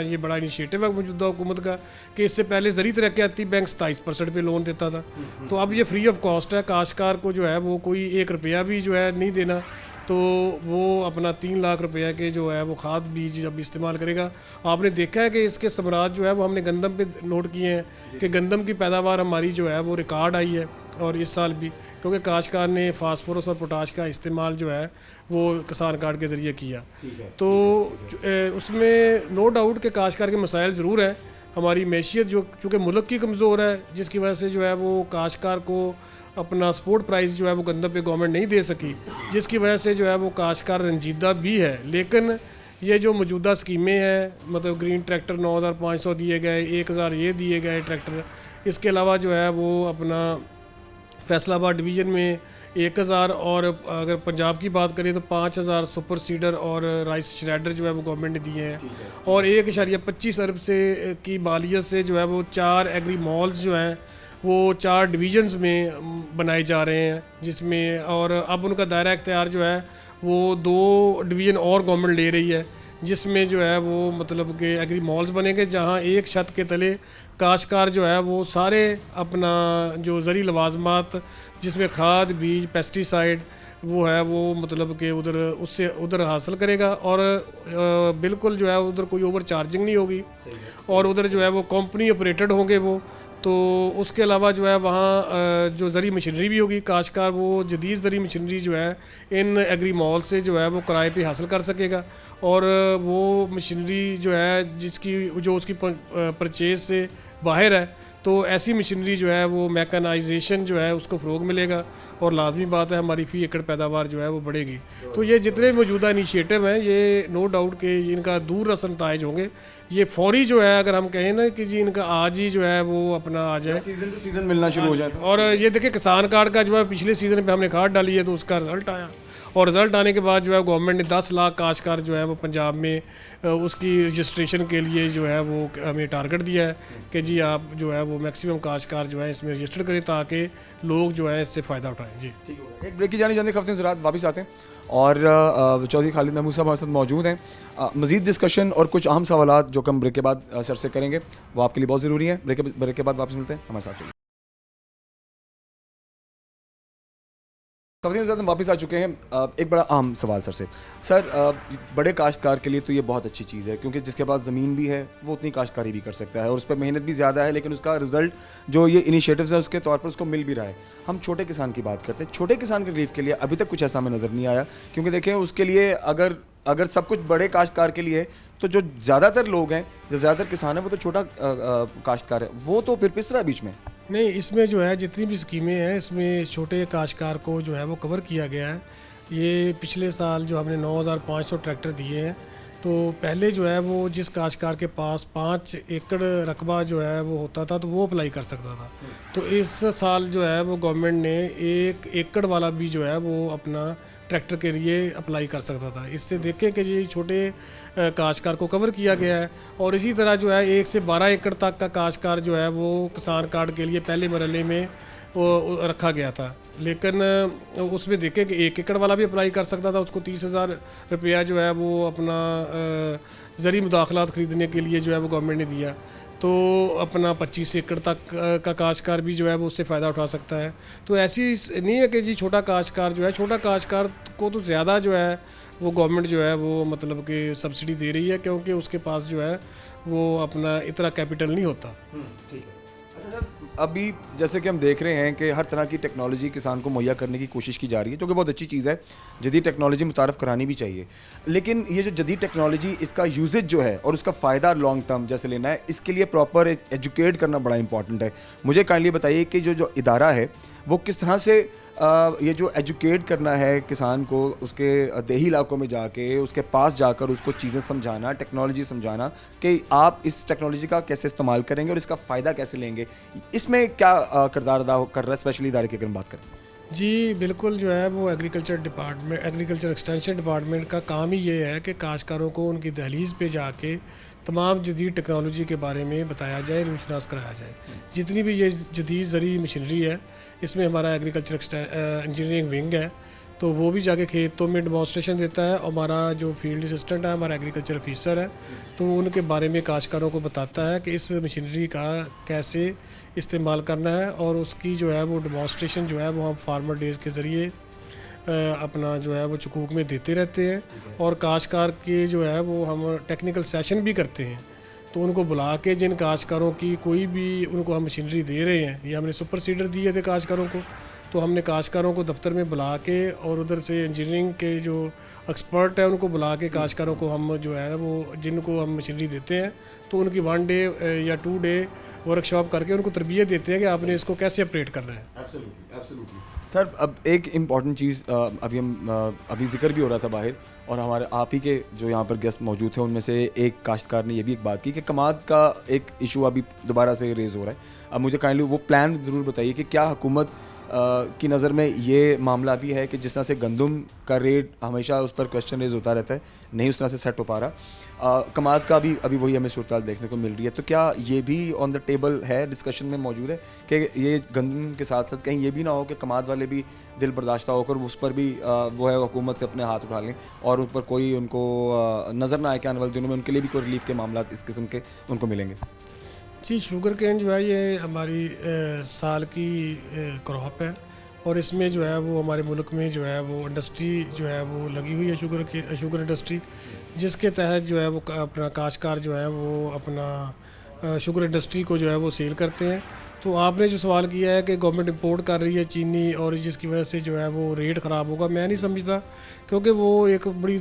ये बड़ा इनिशिएटिव है मौजूदा हुकूमत का कि इससे पहले ज़री तरक्याती बैंक 27% पे लोन देता था, तो अब ये फ्री ऑफ कॉस्ट है। काश्तकार को जो है वो कोई 1 रुपया भी जो है नहीं देना, तो वो अपना 3 लाख रुपये के जो है वो खाद बीज जब इस्तेमाल करेगा। आपने देखा है कि इसके समराज जो है वो हमने गंदम पे नोट किए हैं कि गंदम की पैदावार हमारी जो है वो रिकॉर्ड आई है और इस साल भी, क्योंकि काश्तकार ने फास्फोरस और पोटाश का इस्तेमाल जो है वो किसान कार्ड के ज़रिए किया। तो उसमें नो डाउट कि काश्तकार के मसाइल ज़रूर हैं। हमारी मैशियत जो चूँकि मुल्क की कमज़ोर है, जिसकी वजह से जो है वो काश्तकार को अपना सपोर्ट प्राइस जो है वो गंदम पे गवर्नमेंट नहीं दे सकी, जिसकी वजह से जो है वो काश्तकार रंजीदा भी है। लेकिन ये जो मौजूदा स्कीमें हैं, मतलब ग्रीन ट्रैक्टर 9,500 दिए गए, 1,000 ये दिए गए ट्रैक्टर, इसके अलावा जो है वो अपना फैसलाबाद डिवीज़न में 1,000 और अगर पंजाब की बात करें तो 5,000 सुपर सीडर और राइस श्रेडर जो है वो गवर्नमेंट ने दिए हैं और 1.25 अरब से की मालियत से जो है वो 4 एग्री मॉल्स जो हैं वो 4 डिवीजन्स में बनाए जा रहे हैं, जिसमें और अब उनका दायरा इख्तियार जो है वो 2 डिवीज़न और गवर्नमेंट ले रही है, जिसमें जो है वो मतलब कि एग्री मॉल्स बनेंगे जहाँ एक छत के तले काश्तकार जो है वो सारे अपना जो ज़री लवाजमात जिसमें खाद बीज पेस्टिसाइड वो है वो मतलब कि उधर हासिल करेगा और बिल्कुल जो है उधर कोई ओवर चार्जिंग नहीं होगी और उधर जो है वो कंपनी ऑपरेटेड होंगे वो। तो उसके अलावा जो है वहाँ जो ज़री मशीनरी भी होगी, काश्तकार वो जदीद ज़री मशीनरी जो है इन एग्री मॉल से जो है वो किराए पे हासिल कर सकेगा और वो मशीनरी जो है जो उसकी परचेज से बाहर है, तो ऐसी मशीनरी जो है वो मैकेनाइजेशन जो है उसको फ़रोग मिलेगा और लाजमी बात है हमारी फ़ी एकड़ पैदावार जो है वो बढ़ेगी। तो ये जितने मौजूदा इनिशिएटिव हैं ये नो डाउट के इनका दूर रस नताइज होंगे। ये फौरी जो है अगर हम कहें ना कि जी इनका आज ही जो है वो अपना आ जाए, सीजन टू सीजन मिलना शुरू हो जाए। और ये देखिए किसान कार्ड का जो है पिछले सीज़न पे हमने खाद डाली है तो उसका रिज़ल्ट आया और रिज़ल्ट आने के बाद जो है गवर्नमेंट ने 10 लाख काश्तकार जो है वो पंजाब में उसकी रजिस्ट्रेशन के लिए जो है वो हमें टारगेट दिया है कि जी आप जो है वो मैक्सिमम काश्तकार जो है इसमें रजिस्टर करें ताकि लोग जो है इससे फ़ायदा उठाएं। जी ठीक है, एक ब्रेक की जाने खफ्ते ज़रात वापस आते हैं और चौधरी खालिद महमूद साहब हमारे साथ मौजूद हैं। मज़ीद डिस्कशन और कुछ अहम सवालात जो हम ब्रेक के बाद सर से करेंगे वो आपके लिए बहुत ज़रूरी है। ब्रेक के बाद वापस मिलते हैं, हमारे साथ। खफ्ते ज़रात हम वापस आ चुके हैं। एक बड़ा अहम सवाल सर, बड़े काश्तकार के लिए तो ये बहुत अच्छी चीज़ है क्योंकि जिसके पास ज़मीन भी है वो उतनी काश्तकारी भी कर सकता है और उस पर मेहनत भी ज़्यादा है, लेकिन उसका रिज़ल्ट जो ये इनिशिएटिव्स है उसके तौर पर उसको मिल भी रहा है। हम छोटे किसान की बात करते हैं, छोटे किसान के रिलीफ के लिए अभी तक कुछ ऐसा हमें नज़र नहीं आया क्योंकि देखें उसके लिए अगर सब कुछ बड़े काश्तकार के लिए तो जो ज़्यादातर लोग हैं, जो ज़्यादातर किसान हैं वो तो छोटा काश्तकार है, वो तो फिर पिस रहा है बीच में। नहीं, इसमें जो है जितनी भी स्कीमें हैं इसमें छोटे काश्तकार को जो है वो कवर किया गया है। ये पिछले साल जो हमने 9,500 ट्रैक्टर दिए हैं तो पहले जो है वो जिस काश्तकार के पास 5 एकड़ रकबा जो है वो होता था तो वो अप्लाई कर सकता था। तो इस साल जो है वो गवर्नमेंट ने 1 एकड़ वाला भी जो है वो अपना ट्रैक्टर के लिए अप्लाई कर सकता था। इससे देखें कि ये छोटे काश्तकार को कवर किया गया है। और इसी तरह जो है 1 से 12 एकड़ तक का काश्तकार जो है वो किसान कार्ड के लिए पहले मरहले में वो रखा गया था। लेकिन उसमें देखें कि 1 एकड़ वाला भी अप्लाई कर सकता था, उसको 30,000 रुपया जो है वो अपना ज़री मुदाखलात ख़रीदने के लिए जो है वो गवर्नमेंट ने दिया। तो अपना 25 एकड़ तक का काश्तकार भी जो है वो उससे फ़ायदा उठा सकता है। तो ऐसी नहीं है कि जी छोटा काश्तकार जो है, छोटा काश्तकार को तो ज़्यादा जो है वो गवर्नमेंट जो है वो मतलब कि सब्सिडी दे रही है, क्योंकि उसके पास जो है वो अपना इतना कैपिटल नहीं होता। ठीक है। अच्छा सर, अभी जैसे कि हम देख रहे हैं कि हर तरह की टेक्नोलॉजी किसान को मुहैया करने की कोशिश की जा रही है, जो कि बहुत अच्छी चीज़ है। जदीद टेक्नोलॉजी मुतारफ़ करानी भी चाहिए, लेकिन ये जो जदीद टेक्नोलॉजी, इसका यूजेज जो है और उसका फ़ायदा लॉन्ग टर्म जैसे लेना है, इसके लिए प्रॉपर एजुकेट करना बड़ा इंपॉर्टेंट है। मुझे काइंडली बताइए कि जो इदारा है वो किस तरह से ये जो एजुकेट करना है किसान को, उसके देही इलाकों में जाके उसके पास जाकर उसको चीज़ें समझाना, टेक्नोलॉजी समझाना कि आप इस टेक्नोलॉजी का कैसे इस्तेमाल करेंगे और इसका फ़ायदा कैसे लेंगे, इसमें क्या किरदार अदा कर रहा है स्पेशली इदारे की अगर हम बात करें? जी बिल्कुल, जो है वो एग्रीकल्चर एक्सटेंशन डिपार्टमेंट का काम ही ये है कि काश्तकारों को उनकी दहलीज़ पे जाके तमाम जदीद टेक्नोलॉजी के बारे में बताया जाए, रूशनास कराया जाए। जितनी भी ये जदीद ज़रूरी मशीनरी है, इसमें हमारा एग्रीकल्चर इंजीनियरिंग विंग है, तो वो भी जाके खेतों में डेमोंस्ट्रेशन देता है। और हमारा जो फील्ड असिस्टेंट है, हमारा एग्रीकल्चर ऑफिसर है, तो वो उनके बारे में काश्तकारों को बताता है कि इस मशीनरी का कैसे इस्तेमाल करना है। और उसकी जो है वो डेमोंस्ट्रेशन जो है वो हम फार्मर डेज़ के ज़रिए अपना जो है वो चुकूक में देते रहते हैं। और काश्तकार के जो है वो हम टेक्निकल सेशन भी करते हैं, तो उनको बुला के जिन काश्तकारों की कोई भी उनको हम मशीनरी दे रहे हैं, या हमने सुपर सीडर दिए थे काश्तकारों को, तो हमने काश्तकारों को दफ्तर में बुला के और उधर से इंजीनियरिंग के जो एक्सपर्ट है उनको बुला के काश्तकारों को हम जो है वो जिनको हम मशीनरी देते हैं, तो उनकी 1 डे या 2 डे वर्कशॉप करके उनको तरबियत देते हैं कि आपने इसको कैसे ऑपरेट करना है। एब्सोल्युटली सर, अब एक इम्पॉर्टेंट चीज़ अभी जिक्र भी हो रहा था बाहर, और हमारे आप ही के जो यहाँ पर गेस्ट मौजूद थे उनमें से एक काश्तकार ने ये भी एक बात की कि कमाद का एक इशू अभी दोबारा से रेज़ हो रहा है। अब मुझे काइंडली वो प्लान ज़रूर बताइए कि क्या हुकूमत की नज़र में ये मामला भी है कि जिस तरह से गंदम का रेट हमेशा उस पर क्वेश्चन रेज होता रहता है, नहीं उस तरह से सेट हो पा रहा, कमाद का भी अभी वही हमें सूरत देखने को मिल रही है, तो क्या ये भी ऑन द टेबल है, डिस्कशन में मौजूद है कि ये गंदम के साथ साथ कहीं ये भी ना हो कि कमाद वाले भी दिल बर्दाश्ता होकर उस पर भी वो है हुकूमत से अपने हाथ उठा लें और उन पर कोई उनको नज़र ना आए कि आने वाले दिनों में उनके लिए भी कोई रिलीफ के मामला इस किस्म के उनको मिलेंगे? जी, शुगर केन जो है ये हमारी साल की क्रॉप है, और इसमें जो है वो हमारे मुल्क में जो है वो इंडस्ट्री जो है वो लगी हुई है, शुगर इंडस्ट्री, जिसके तहत जो है वो अपना काश्तकार जो है वो अपना शुगर इंडस्ट्री को जो है वो सेल करते हैं। तो आपने जो सवाल किया है कि गवर्नमेंट इंपोर्ट कर रही है चीनी और जिसकी वजह से जो है वो रेट ख़राब होगा, मैं नहीं समझता, क्योंकि वो एक बड़ी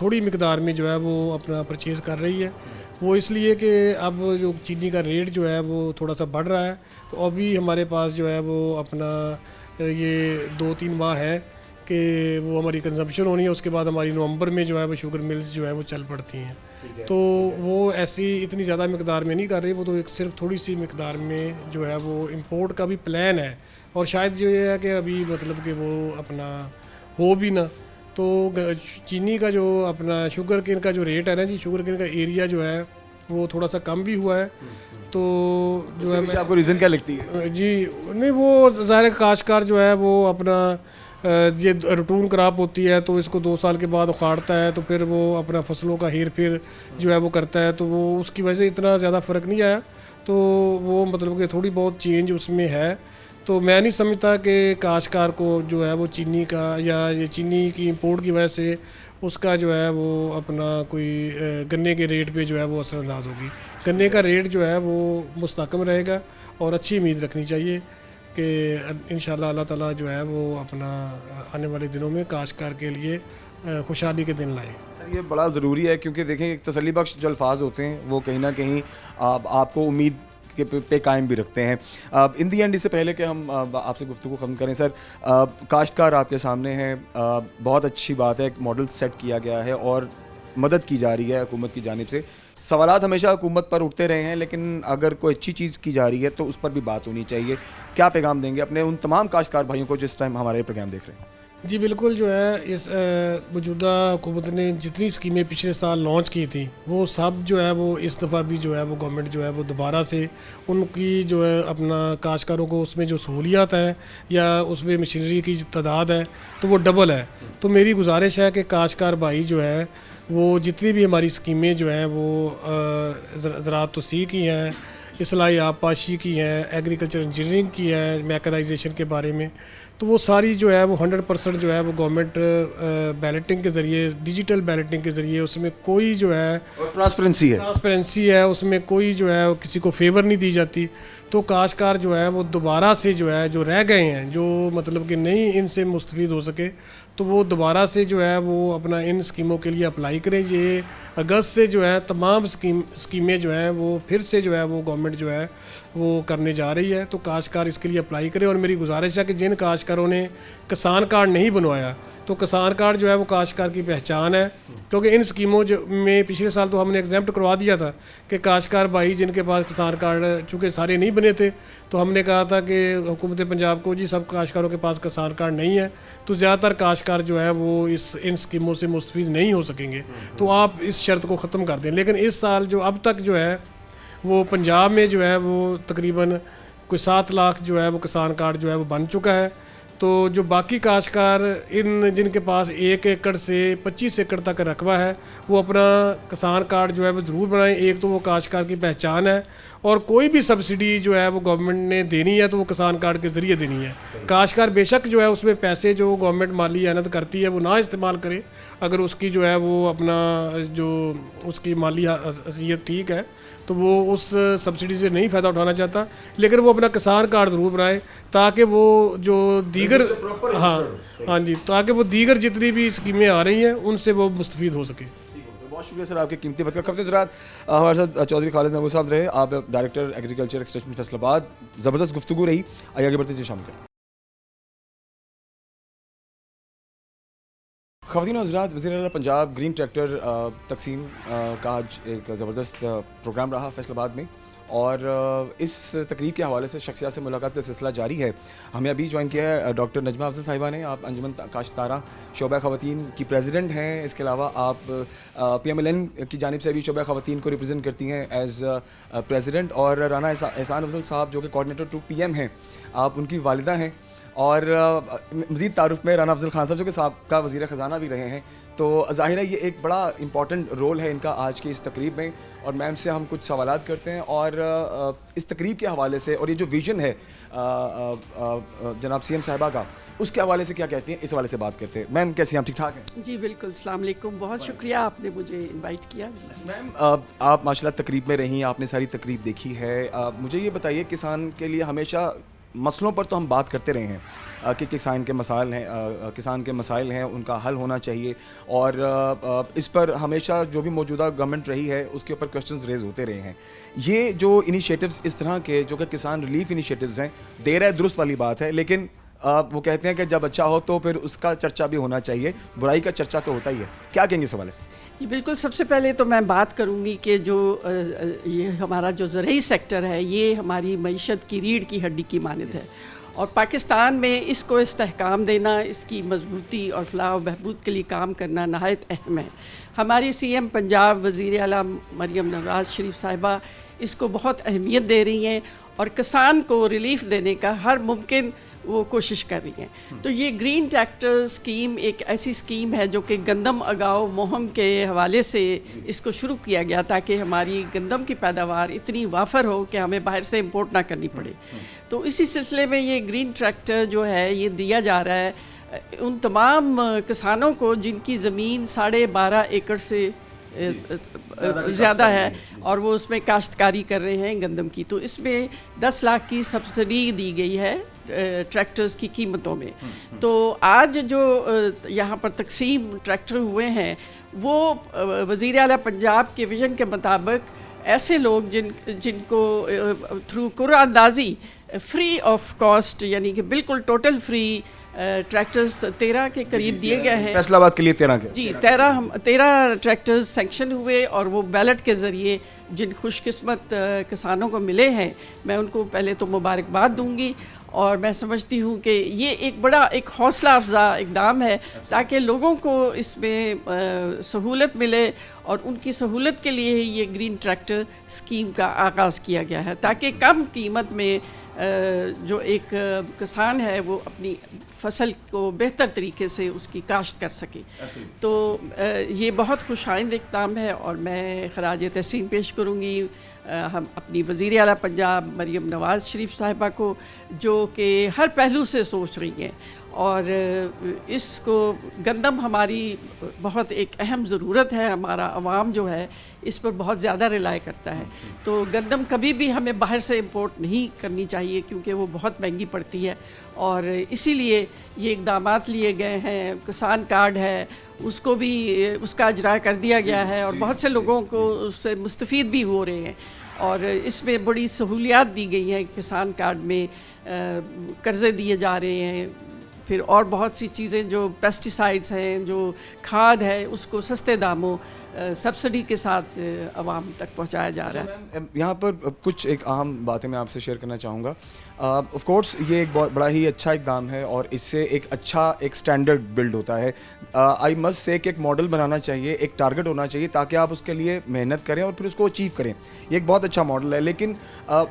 थोड़ी मिकदार में जो है वो अपना परचेज़ कर रही है। वो इसलिए कि अब जो चीनी का रेट जो है वो थोड़ा सा बढ़ रहा है, तो अभी हमारे पास जो है वो अपना ये 2-3 माह है कि वो हमारी कंजम्पशन होनी है। उसके बाद हमारी नवंबर में जो है वो शुगर मिल्स जो है वो चल पड़ती हैं, तो वो ऐसी इतनी ज़्यादा मिकदार में नहीं कर रही, वो तो एक सिर्फ थोड़ी सी मिकदार में जो है वो इंपोर्ट का भी प्लान है। और शायद जो ये है कि अभी मतलब कि वो अपना हो भी ना, तो चीनी का जो अपना शुगर केन का जो रेट है ना जी, शुगर केन का एरिया जो है वो थोड़ा सा कम भी हुआ है। तो जो है आपको रीज़न क्या लगती है? जी नहीं, वो ज़ाहिर काश्तकार जो है वो अपना ये रूटीन क्रॉप होती है, तो इसको 2 साल के बाद उखाड़ता है, तो फिर वो अपना फसलों का हेर फेर जो है वो करता है, तो वो उसकी वजह से इतना ज़्यादा फ़र्क नहीं आया। तो वो मतलब कि थोड़ी बहुत चेंज उसमें है। तो मैं नहीं समझता कि काश्तकार को जो है वो चीनी का या ये चीनी की इंपोर्ट की वजह से उसका जो है वो अपना कोई गन्ने के रेट पे जो है वो असरअंदाज होगी। गन्ने का रेट जो है वो मुस्तकम रहेगा, और अच्छी उम्मीद रखनी चाहिए कि इंशाल्लाह अल्लाह ताला जो है वो अपना आने वाले दिनों में काश्तकार के लिए खुशहाली के दिन लाए। सर, ये बड़ा ज़रूरी है, क्योंकि देखें एक तसल्ली बख्श जो अल्फाज होते हैं वो कहीं ना कहीं आपको उम्मीद के पे कायम भी रखते हैं। इन दी एंड, इससे पहले कि हम आपसे गुफ्तगू ख़त्म करें सर, काश्तकार आपके सामने हैं, बहुत अच्छी बात है, एक मॉडल सेट किया गया है और मदद की जा रही है हुकूमत की जानिब से। सवालात हमेशा हुकूमत पर उठते रहे हैं, लेकिन अगर कोई अच्छी चीज़ की जा रही है तो उस पर भी बात होनी चाहिए। क्या पैगाम देंगे अपने उन तमाम काश्तकार भाइयों को जिस टाइम हमारे प्रोग्राम देख रहे हैं? जी बिल्कुल, जो है इस मौजूदा हुकूमत ने जितनी स्कीमें पिछले साल लॉन्च की थी वो सब जो है वो इस दफ़ा भी जो है वो गवर्नमेंट जो है वो दोबारा से उनकी जो है अपना काश्तकारों को उसमें जो सहूलियात है या उसमें मशीनरी की तादाद है तो वो डबल है। तो मेरी गुजारिश है कि काश्तकार भाई जो है वो जितनी भी हमारी स्कीमें जो हैं वो ज़राअत तोसी की हैं, इस्लाही आबपाशी की हैं, एग्रीकल्चर इंजीनियरिंग की है, मैकेनाइजेशन के बारे में, तो वो सारी जो है वो 100% जो है वो गवर्नमेंट बैलेटिंग के ज़रिए, डिजिटल बैलेटिंग के ज़रिए, उसमें कोई जो है ट्रांसपेरेंसी है, उसमें कोई जो है किसी को फेवर नहीं दी जाती। तो काश्तकार जो है वो दोबारा से जो है जो रह गए हैं, जो मतलब कि नहीं इनसे मुस्तफ़ीद हो सके, तो वो दोबारा से जो है वो अपना इन स्कीमों के लिए अप्लाई करें। ये अगस्त से जो है तमाम स्कीमें जो हैं वो फिर से जो है वो गवर्नमेंट जो है वो करने जा रही है। तो काश्तकार इसके लिए अप्लाई करें। और मेरी गुजारिश है कि जिन काश्तकारों ने किसान कार्ड नहीं बनवाया तो किसान कार्ड जो है वो काश्तकार की पहचान है, क्योंकि इन स्कीमों में पिछले साल तो हमने एग्जाम्प्ट करवा दिया था कि काश्तकार भाई जिनके पास किसान कार्ड चूँकि सारे नहीं बने थे, तो हमने कहा था कि हुकूमत पंजाब को जी सब काश्तकारों के पास किसान कार्ड नहीं है, तो ज़्यादातर काश्तकार जो है वो इन स्कीमों से मुस्तफ़ीद नहीं हो सकेंगे, तो आप इस शर्त को ख़त्म कर दें। लेकिन इस साल जो अब तक जो है वो पंजाब में जो है वो तकरीबन कोई 7 लाख जो है वो किसान कार्ड जो है वो बन चुका है। तो जो बाकी काश्तकार इन जिनके पास 1 एकड़ से 25 एकड़ तक रकबा है वो अपना किसान कार्ड जो है वो ज़रूर बनाएं। एक तो वो काश्तकार की पहचान है, और कोई भी सब्सिडी जो है वो गवर्नमेंट ने देनी है तो वो किसान कार्ड के ज़रिए देनी है। काश्तकार बेशक जो है उसमें पैसे जो गवर्नमेंट माली एनत करती है वो ना इस्तेमाल करे, अगर उसकी जो है वो अपना जो उसकी माली हैसियत ठीक है तो वो उस सब्सिडी से नहीं फ़ायदा उठाना चाहता, लेकिन वो अपना किसान कार्ड ज़रूर बनाए ताकि वो जो दीगर हाँ जी, ताकि वो दीगर जितनी भी स्कीमें आ रही हैं उनसे वो मुस्तफ़ीद हो सके। बहुत शुक्रिया सर आपके कीमती वक्त का। खबरें ज़रात हमारे साथ चौधरी खालिद महबूब साहब रहे, आप डायरेक्टर एग्रीकल्चर एक्सटेंशन फैसलाबाद। ज़बरदस्त गुफ्तगू रही, आइए आगे बढ़ते हैं, शामिल करते हैं। ख़वातीन और हज़रात, वज़ीर-ए-आला पंजाब ग्रीन ट्रैक्टर तकसीम का आज एक ज़बरदस्त प्रोग्राम रहा फैसलाबाद में, और इस तकरीब के हवाले से शख्सियत से मुलाकात का सिलसिला जारी है। हमें अभी ज्वाइन किया है डॉक्टर नजमा अफजल साहिबा ने। आप अंजुमन काश्तकारा शोबा ख़वातीन की प्रेसिडेंट हैं। इसके अलावा आप PMLN की जानिब से भी शोबा ख़वातीन को रिप्रेजेंट करती हैं एज़ प्रेसिडेंट, और राना एहसान अफजल साहब जो कि कोऑर्डिनेटर टू PM हैं, आप उनकी वालिदा हैं। और मज़ीद तारुफ में राना अफजल खान साहब जो कि साबका वज़ीर ख़जाना भी रहे हैं। तो ज़ाहिर है ये एक बड़ा इंपॉर्टेंट रोल है इनका आज की इस तकरीब में, और मैम से हम कुछ सवालात करते हैं और इस तकरीब के हवाले से और ये जो विज़न है जनाब CM साहिबा का, उसके हवाले से क्या कहती हैं, इस हवाले से बात करते हैं। मैम कैसी हैं आप, ठीक ठाक हैं? जी बिल्कुल, अस्सलाम वालेकुम, बहुत शुक्रिया आपने मुझे इनवाइट किया। मैम आप माशाल्लाह तकरीब में रही, आपने सारी तकरीब देखी है। मुझे ये बताइए, किसान के लिए हमेशा मसलों पर तो हम बात करते रहे हैं कि किसान के मसाइल हैं, उनका हल होना चाहिए, और इस पर हमेशा जो भी मौजूदा गवर्नमेंट रही है उसके ऊपर क्वेश्चंस रेज होते रहे हैं। ये जो इनिशिएटिव्स इस तरह के जो कि किसान रिलीफ इनिशिएटिव्स हैं, देर है दुरुस्त वाली बात है, लेकिन वो कहते हैं कि जब अच्छा हो तो फिर उसका चर्चा भी होना चाहिए, बुराई का चर्चा तो होता ही है। क्या कहेंगे इस हवाले से? जी बिल्कुल, सबसे पहले तो मैं बात करूंगी कि जो ये हमारा जो ज़रूरी सेक्टर है ये हमारी मईशत की रीढ़ की हड्डी की मानद है, और पाकिस्तान में इसको इस्तेहकाम देना, इसकी मजबूती और फलाह व बहबूद के लिए काम करना नहायत अहम है। हमारी CM पंजाब वज़ीर-ए-आला मरियम नवाज़ शरीफ साहिबा इसको बहुत अहमियत दे रही हैं, और किसान को रिलीफ देने का हर मुमकिन वो कोशिश कर रही हैं। तो ये ग्रीन ट्रैक्टर स्कीम एक ऐसी स्कीम है जो कि गंदम अगाव मुहिम के हवाले से इसको शुरू किया गया, ताकि हमारी गंदम की पैदावार इतनी वाफर हो कि हमें बाहर से इंपोर्ट ना करनी पड़े। तो इसी सिलसिले में ये ग्रीन ट्रैक्टर जो है ये दिया जा रहा है उन तमाम किसानों को जिनकी ज़मीन 12.5 एकड़ से ज़्यादा है और वो उसमें काश्तकारी कर रहे हैं गंदम की। तो इसमें 10 लाख की सब्सिडी दी गई है ट्रैक्टर्स की कीमतों में। तो आज जो यहाँ पर तकसीम ट्रैक्टर हुए हैं वो वज़ीर आला पंजाब के विज़न के मुताबिक ऐसे लोग जिनको थ्रू कुरानंदाज़ी फ्री ऑफ कॉस्ट, यानी कि बिल्कुल टोटल फ्री ट्रैक्टर्स 13 के करीब दिए गए हैं। फैसलाबाद के लिए 13 के जी 13 ट्रैक्टर्स सैंक्शन हुए और वो बैलेट के ज़रिए जिन खुशकिस्मत किसानों को मिले हैं, मैं उनको पहले तो मुबारकबाद दूंगी। और मैं समझती हूँ कि ये एक बड़ा एक हौसला अफजा इकदाम है ताकि लोगों को इसमें सहूलत मिले, और उनकी सहूलत के लिए ही ये ग्रीन ट्रैक्टर स्कीम का आगाज़ किया गया है ताकि कम कीमत में जो एक किसान है वो अपनी फसल को बेहतर तरीके से उसकी काश्त कर सके। तो ये बहुत खुशाइंद इक़दाम है और मैं खराज तहसीन पेश करूँगी हम अपनी वज़ीर आला पंजाब मरीम नवाज़ शरीफ साहिबा को, जो कि हर पहलू से सोच रही हैं। और इसको गंदम हमारी बहुत एक अहम ज़रूरत है, हमारा अवाम जो है इस पर बहुत ज़्यादा रिलाई करता है। तो गंदम कभी भी हमें बाहर से इंपोर्ट नहीं करनी चाहिए क्योंकि वो बहुत महंगी पड़ती है, और इसीलिए ये इक़दामात लिए गए हैं। किसान कार्ड है उसको भी उसका इजरा कर दिया गया है और बहुत से लोगों को उससे मुस्तफ़ीद भी हो रहे हैं, और इसमें बड़ी सहूलियात दी गई हैं। किसान कार्ड में कर्ज़े दिए जा रहे हैं, फिर और बहुत सी चीज़ें जो पेस्टिसाइड्स हैं, जो खाद है, उसको सस्ते दामों सब्सिडी के साथ आवाम तक पहुंचाया जा रहा है। यहाँ पर कुछ एक अहम बातें मैं आपसे शेयर करना चाहूँगा। ऑफ कोर्स ये एक बहुत बड़ा ही अच्छा इक़दाम है और इससे एक अच्छा एक स्टैंडर्ड बिल्ड होता है। आई मस्ट से कि एक मॉडल बनाना चाहिए, एक टारगेट होना चाहिए ताकि आप उसके लिए मेहनत करें और फिर उसको अचीव करें। ये एक बहुत अच्छा मॉडल है, लेकिन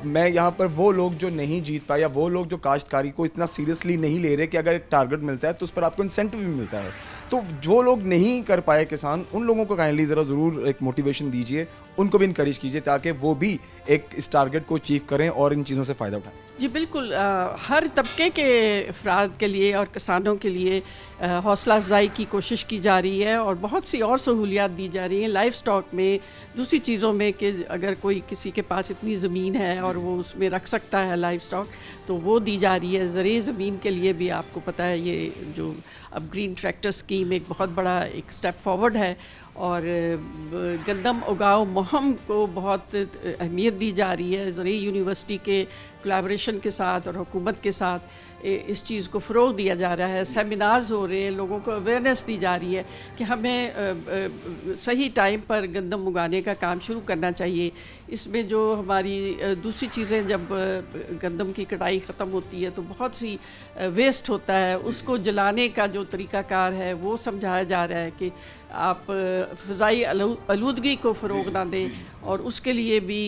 मैं यहाँ पर वो लोग जो नहीं जीत पाए या वो लोग जो काश्तकारी को इतना सीरियसली नहीं ले रहे कि अगर एक टारगेट मिलता है तो उस पर आपको इंसेंटिव भी मिलता है, तो जो लोग नहीं कर पाए किसान, उन लोगों को काइंडली ज़रूर एक मोटिवेशन दीजिए, उनको भी इनकरेज कीजिए ताकि वो भी एक इस टारगेट को अचीव करें और इन चीज़ों से फ़ायदा उठाएं। जी बिल्कुल, हर तबके के अफराद के लिए और किसानों के लिए हौसला अफजाई की कोशिश की जा रही है और बहुत सी और सहूलियात दी जा रही हैं लाइफ स्टॉक में, दूसरी चीज़ों में कि अगर कोई किसी के पास इतनी ज़मीन है और वो उसमें रख सकता है लाइफ स्टॉक, तो वो दी जा रही है। ज़रूरी ज़मीन के लिए भी आपको पता है ये जो अब ग्रीन ट्रैक्टर स्कीम एक बहुत बड़ा एक स्टेप फॉरवर्ड है, और गंदम उगाओ मुहिम को बहुत अहमियत दी जा रही है। ज़रूरी यूनिवर्सिटी के कोलैबोरेशन के साथ और हुकूमत के साथ इस चीज़ को फ़रोग़ दिया जा रहा है, सेमिनार्स हो रहे हैं, लोगों को अवेयरनेस दी जा रही है कि हमें सही टाइम पर गंदम उगाने का काम शुरू करना चाहिए। इसमें जो हमारी दूसरी चीज़ें, जब गंदम की कटाई ख़त्म होती है तो बहुत सी वेस्ट होता है, उसको जलाने का जो तरीक़ाकार है वो समझाया जा रहा है कि आप फ़िज़ाई आलूदगी को फ़रोग़ ना दें, और उसके लिए भी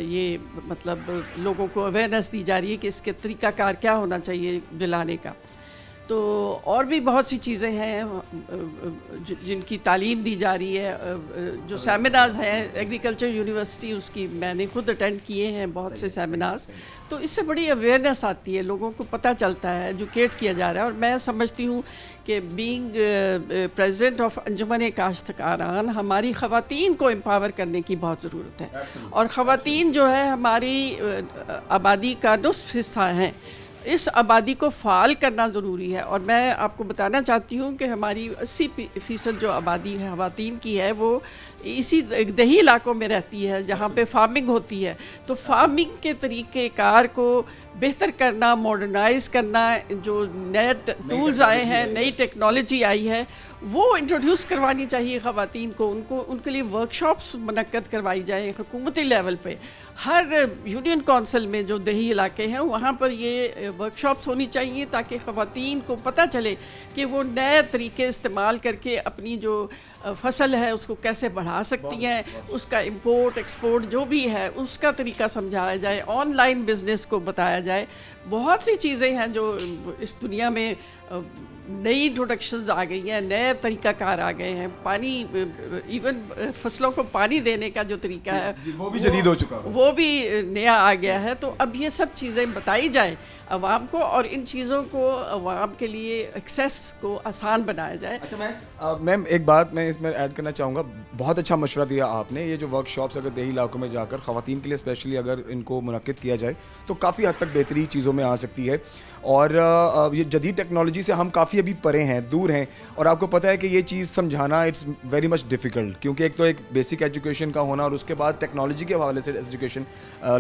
ये मतलब लोगों को अवेयरनेस दी जा रही है कि इसके तरीक़ाकार क्या होना चाहिए जलाने का। तो और भी बहुत सी चीज़ें हैं जिनकी तालीम दी जा रही है। जो सेमिनार्स हैं एग्रीकल्चर यूनिवर्सिटी, उसकी मैंने खुद अटेंड किए हैं बहुत से सेमिनार्स, तो इससे बड़ी अवेयरनेस आती है, लोगों को पता चलता है, एजुकेट किया जा रहा है। और मैं समझती हूँ कि बीइंग प्रेसिडेंट ऑफ अंजुमन काश्तकारान, हमारी ख़वातीन को एम्पावर करने की बहुत ज़रूरत है, और ख़वातीन जो है हमारी आबादी का नुस्फ़ हिस्सा हैं। इस आबादी को फ़ाल करना ज़रूरी है, और मैं आपको बताना चाहती हूँ कि हमारी 80% जो आबादी है ख़वातीन की है वो इसी दही इलाकों में रहती है जहाँ पे फार्मिंग होती है। तो फार्मिंग के तरीक़ेकार को बेहतर करना, मॉडर्नाइज़ करना, जो नए टूल्स आए हैं, नई टेक्नोलॉजी आई है, वो इंट्रोड्यूस करवानी चाहिए ख़वातीन को। उनके लिए वर्कशॉप्स मुनक्कद करवाई जाए हुकूमती लेवल पे। हर यूनियन कौंसिल में जो दही इलाके हैं वहाँ पर ये वर्कशॉप्स होनी चाहिए ताकि ख़वातीन को पता चले कि वो नए तरीके इस्तेमाल करके अपनी जो फसल है उसको कैसे बढ़ा सकती हैं, उसका इंपोर्ट एक्सपोर्ट जो भी है उसका तरीका समझाया जाए, ऑनलाइन बिज़नेस को बताया जाए। बहुत सी चीज़ें हैं जो इस दुनिया में नई इंट्रोडक्शंस आ गई हैं, नए तरीक़ाकार आ गए हैं। पानी, इवन फसलों को पानी देने का जो तरीका है वो भी जदीद हो चुका है, वो भी नया आ गया है। तो अब ये सब चीज़ें बताई जाए अवाम को, और इन चीज़ों को अवाम के लिए एक्सेस को आसान बनाया जाए। अच्छा मैम एक बात मैं इसमें ऐड करना चाहूँगा, बहुत अच्छा मशवरा दिया आपने। ये जो वर्कशॉप्स अगर देही इलाकों में जाकर ख़वातीन के लिए स्पेशली अगर इनको मुनक्किद किया जाए तो काफ़ी हद तक बेहतरीन चीज़ों में आ सकती है, और ये जदीद टेक्नोलॉजी से हम काफ़ी अभी परे हैं, दूर हैं, और आपको पता है कि ये चीज़ समझाना इट्स वेरी मच डिफ़िकल्ट, क्योंकि एक तो एक बेसिक एजुकेशन का होना और उसके बाद टेक्नोलॉजी के हवाले से एजुकेशन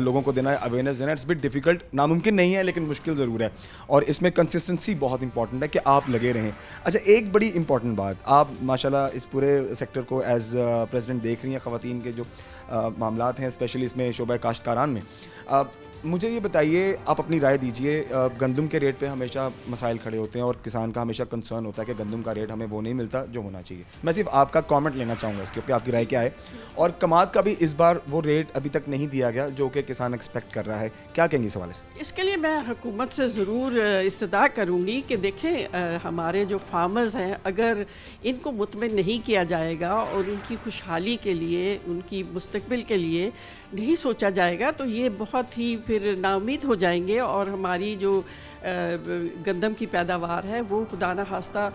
लोगों को देना, अवेयरनेस देना, इट्स बिट डिफ़िकल्ट। नामुमकिन नहीं है लेकिन मुश्किल ज़रूर है, और इसमें कंसिस्टेंसी बहुत इंपॉर्टेंट है कि आप लगे रहें। अच्छा, एक बड़ी इंपॉर्टेंट बात, आप माशाल्लाह इस पूरे सेक्टर को एज प्रेसिडेंट देख रही हैं, ख़वातीन के जो मामलात हैं स्पेशली इसमें शोबा काश्तकारान में। मुझे ये बताइए, आप अपनी राय दीजिए। गंदम के रेट पे हमेशा मसाइल खड़े होते हैं और किसान का हमेशा कंसर्न होता है कि गंदम का रेट हमें वो नहीं मिलता जो होना चाहिए। मैं सिर्फ आपका कमेंट लेना चाहूँगा इसके ऊपर, आपकी राय क्या है। और कमाद का भी इस बार वो रेट अभी तक नहीं दिया गया जो कि किसान एक्सपेक्ट कर रहा है, क्या कहेंगे इस हवाले से? इसके लिए मैं हुकूमत से ज़रूर इस्तदा करूँगी कि देखें, हमारे जो फार्मर्स हैं, अगर इनको मुतमिन नहीं किया जाएगा और उनकी खुशहाली के लिए, उनकी मुस्तकबिल के लिए नहीं सोचा जाएगा, तो ये बहुत ही फिर नाउमीद हो जाएंगे और हमारी जो गंदम की पैदावार है वो खुदा न खास्ता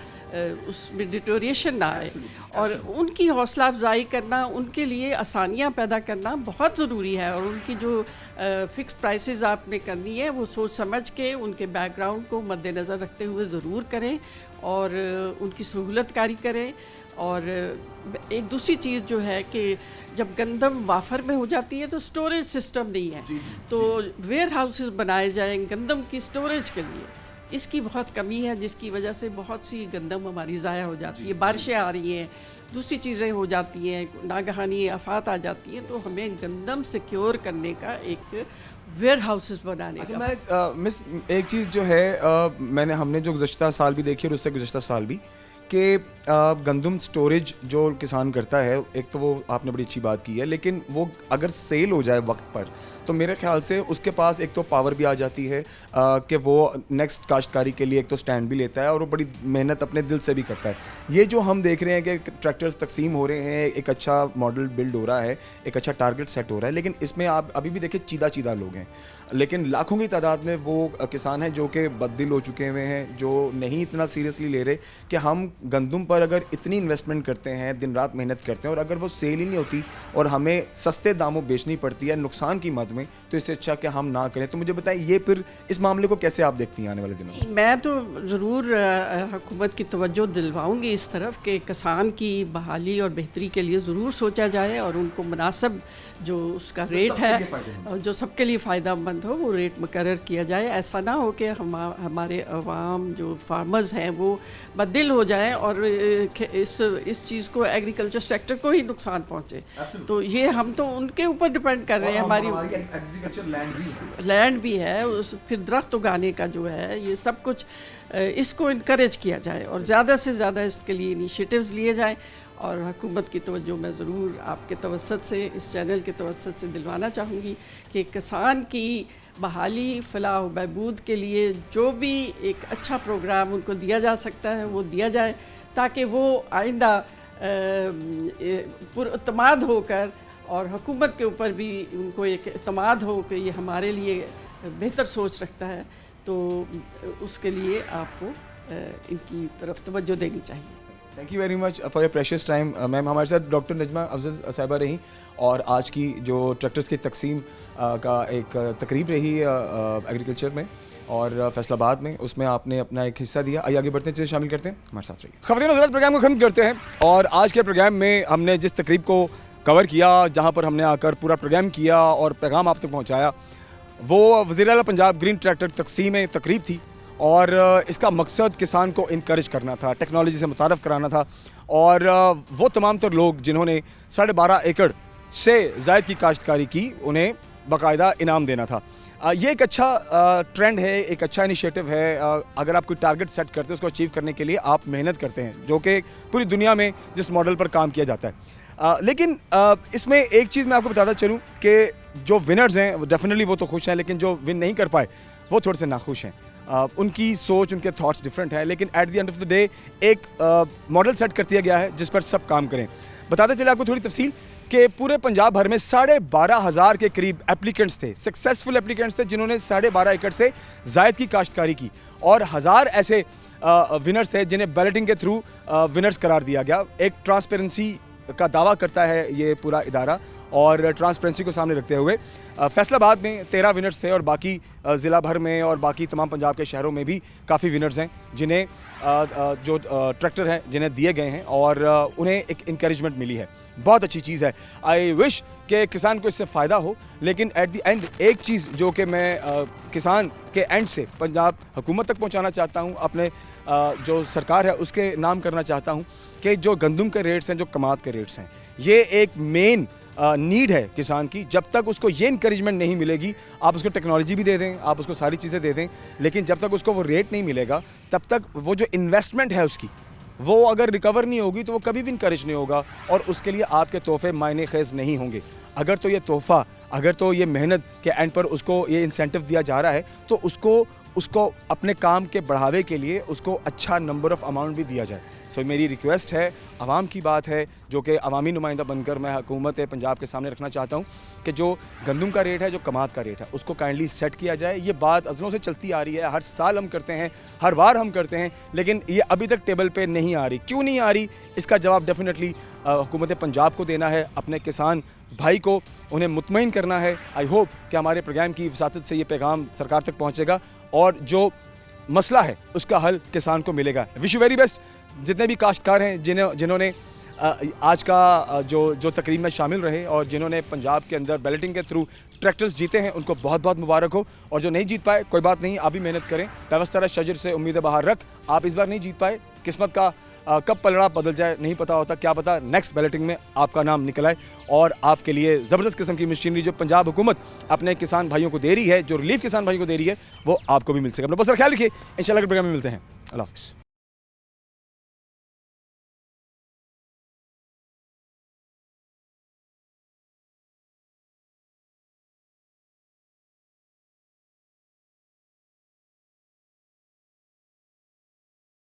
उसमें डिटोरिएशन ना आए। और उनकी हौसला अफजाई करना, उनके लिए आसानियाँ पैदा करना बहुत ज़रूरी है, और उनकी जो फ़िक्स प्राइसेस आपने करनी है वो सोच समझ के उनके बैकग्राउंड को मद्देनज़र रखते हुए ज़रूर करें और उनकी सहूलत कारी करें। और एक दूसरी चीज़ जो है कि जब गंदम वाफर में हो जाती है तो स्टोरेज सिस्टम नहीं है, तो वेयर हाउसेस बनाए जाएं गंदम की स्टोरेज के लिए। इसकी बहुत कमी है, जिसकी वजह से बहुत सी गंदम हमारी ज़ाया हो जाती है। बारिशें आ रही हैं, दूसरी चीज़ें हो जाती हैं, नागहानी आफात आ जाती हैं, तो हमें गंदम सिक्योर करने का एक वेयर हाउसेस बनाने का। मैं मिस एक चीज़ जो है हमने जो गुज़श्ता साल भी देखी और उससे गुज़श्ता साल भी कि गंदम स्टोरेज जो किसान करता है, एक तो वो आपने बड़ी अच्छी बात की है, लेकिन वो अगर सेल हो जाए वक्त पर तो मेरे ख्याल से उसके पास एक तो पावर भी आ जाती है कि वो नेक्स्ट काश्तकारी के लिए एक तो स्टैंड भी लेता है और वो बड़ी मेहनत अपने दिल से भी करता है। ये जो हम देख रहे हैं कि ट्रैक्टर्स तकसीम हो रहे हैं, एक अच्छा मॉडल बिल्ड हो रहा है, एक अच्छा टारगेट सेट हो रहा है, लेकिन इसमें आप अभी भी देखिए चीदा लोग हैं, लेकिन लाखों की तादाद में वो किसान हैं जो कि बददिल हो चुके हुए हैं, जो नहीं इतना सीरियसली ले रहे कि हम गंदम पर अगर इतनी इन्वेस्टमेंट करते हैं, दिन रात मेहनत करते हैं, और अगर वो सेल ही नहीं होती और हमें सस्ते दामों बेचनी पड़ती है नुकसान की मद में, तो इससे अच्छा कि हम ना करें। तो मुझे बताएं, ये फिर इस मामले को कैसे आप देखती हैं आने वाले दिनों में? मैं तो ज़रूर हुकूमत की तवज्जो दिलवाऊंगी इस तरफ कि किसान की बहाली और बेहतरी के लिए ज़रूर सोचा जाए और उनको मुनासिब जो उसका रेट है, जो सबके लिए फ़ायदा मंद हो, वो रेट मुकर्रर किया जाए। ऐसा ना हो कि हमारे अवाम जो फार्मर्स हैं वो बददिल हो जाए और इस चीज़ को एग्रीकल्चर सेक्टर को ही नुकसान पहुँचे। तो ये हम तो उनके ऊपर डिपेंड कर रहे हैं, हमारी लैंड भी है, फिर दरख्त उगाने का जो है, ये सब कुछ इसको इनकरेज किया जाए और ज़्यादा से ज़्यादा इसके लिए इनिशिएटिव्स लिए जाएँ। और हुकूमत की तवज्जो मैं ज़रूर आपके तवस्सुत से, इस चैनल के तवस्सुत से दिलवाना चाहूँगी कि किसान की बहाली, फलाह व बहबूद के लिए जो भी एक अच्छा प्रोग्राम उनको दिया जा सकता है वो दिया जाए, ताकि वो आइंदा पुरअतमाद होकर और हुकूमत के ऊपर भी उनको एक एतमाद हो कि ये हमारे लिए बेहतर सोच रखता है। तो उसके लिए आपको इनकी तरफ तवज्जो देनी चाहिए। Thank you very much for your precious time ma'am. हमारे साथ डॉक्टर नजमा अफजल साहिबा रही और आज की जो ट्रैक्टर्स की तकसीम का एक तकरीब रही एग्रीकल्चर में और फैसलाबाद में, उसमें आपने अपना एक हिस्सा दिया। आइए आगे बढ़ते हैं, चीज़ें शामिल करते हैं, हमारे साथ रहिए। ख़वातीन हज़रात, प्रोग्राम को ख़त्म करते हैं और आज के प्रोग्राम में हमने जिस तकरीब को कवर किया, जहाँ पर हमने आकर पूरा प्रोग्राम किया और पैगाम आप तक पहुँचाया, वो वज़ीर-ए-आला पंजाब ग्रीन ट्रैक्टर तकसीम तकरीब थी और इसका मकसद किसान को इनकरेज करना था, टेक्नोलॉजी से मुतारफ़ कराना था और वो तमाम तर लोग जिन्होंने 12.5 एकड़ से ज़ायद की काश्तकारी की, उन्हें बाकायदा इनाम देना था। ये एक अच्छा ट्रेंड है, एक अच्छा इनिशिएटिव है। अगर आप कोई टारगेट सेट करते हैं, उसको अचीव करने के लिए आप मेहनत करते हैं, जो कि पूरी दुनिया में जिस मॉडल पर काम किया जाता है। लेकिन इसमें एक चीज़ मैं आपको बताता चलूँ कि जो विनर्स हैं डेफिनेटली वो तो खुश हैं, लेकिन जो विन नहीं कर पाए वो थोड़े से नाखुश हैं। उनकी सोच, उनके थॉट्स डिफरेंट है, लेकिन at the end of the day एक मॉडल सेट कर दिया गया है जिस पर सब काम करें। बताते चले आपको थोड़ी तफसील कि पूरे पंजाब भर में 12,500 के करीब एप्लीकेंट्स थे, सक्सेसफुल एप्लीकेंट्स थे, जिन्होंने 12.5 एकड़ से ज़ायद की काश्तकारी की और 1000 ऐसे विनर्स थे जिन्हें बैलेटिंग के थ्रू विनर्स करार दिया गया। एक ट्रांसपेरेंसी का दावा करता है ये पूरा इदारा और ट्रांसपेरेंसी को सामने रखते हुए फैसलाबाद में 13 विनर्स थे और बाकी ज़िला भर में और बाकी तमाम पंजाब के शहरों में भी काफ़ी विनर्स हैं जिन्हें जो ट्रैक्टर हैं जिन्हें दिए गए हैं और उन्हें एक इंकरेजमेंट मिली है। बहुत अच्छी चीज़ है। आई विश कि किसान को इससे फ़ायदा हो, लेकिन एट द एंड एक चीज़ जो कि मैं किसान के एंड से पंजाब हुकूमत तक पहुंचाना चाहता हूं, अपने जो सरकार है उसके नाम करना चाहता हूं कि जो गंदम के रेट्स हैं, जो कमाद के रेट्स हैं, ये एक मेन नीड है किसान की। जब तक उसको ये इंकरेजमेंट नहीं मिलेगी, आप उसको टेक्नोलॉजी भी दे दें, आप उसको सारी चीज़ें दे दें, लेकिन जब तक उसको वो रेट नहीं मिलेगा तब तक वो जो इन्वेस्टमेंट है उसकी, वो अगर रिकवर नहीं होगी तो वो कभी भी इंकरेज नहीं होगा और उसके लिए आपके तोहफे मायने खेज नहीं होंगे। अगर तो ये तोहफ़ा, अगर तो ये मेहनत के एंड पर उसको ये इंसेंटिव दिया जा रहा है तो उसको अपने काम के बढ़ावे के लिए उसको अच्छा नंबर ऑफ़ अमाउंट भी दिया जाए। सो मेरी रिक्वेस्ट है, आवाम की बात है जो कि अवामी नुमाइंदा बनकर मैं हुकूमत पंजाब के सामने रखना चाहता हूँ कि जो गंदम का रेट है, जो कमाद का रेट है, उसको काइंडली सेट किया जाए। ये बात अज़लों से चलती आ रही है, हर साल हम करते हैं, हर बार हम करते हैं, लेकिन ये अभी तक टेबल पे नहीं आ रही। क्यों नहीं आ रही, इसका जवाब डेफिनेटली हुकूमत पंजाब को देना है, अपने किसान भाई को उन्हें मुतमईन करना है। आई होप कि हमारे प्रोग्राम की वसातत से ये पैगाम सरकार तक पहुँचेगा और जो मसला है उसका हल किसान को मिलेगा। विश यू वेरी बेस्ट जितने भी काश्तकार हैं जिन्होंने आज का जो तकरीब में शामिल रहे और जिन्होंने पंजाब के अंदर बैलेटिंग के थ्रू ट्रैक्टर्स जीते हैं, उनको बहुत बहुत मुबारक हो। और जो नहीं जीत पाए, कोई बात नहीं, आप भी मेहनत करें। पेवस्तरा शजर से उम्मीदें बाहर रख, आप इस बार नहीं जीत पाए, किस्मत का कब पलड़ा बदल जाए नहीं पता होता, क्या पता नेक्स्ट बैलेटिंग में आपका नाम निकल आए और आपके लिए ज़बरदस्त किस्म की मशीनरी जो पंजाब हुकूमत अपने किसान भाइयों को दे रही है, जो रिलीफ किसान भाइयों को दे रही है, वो आपको भी मिल सके। अपना बस ख्याल रखिए, इंशाल्लाह के प्रोग्राम में मिलते हैं। अल्लाह हाफ़िज़।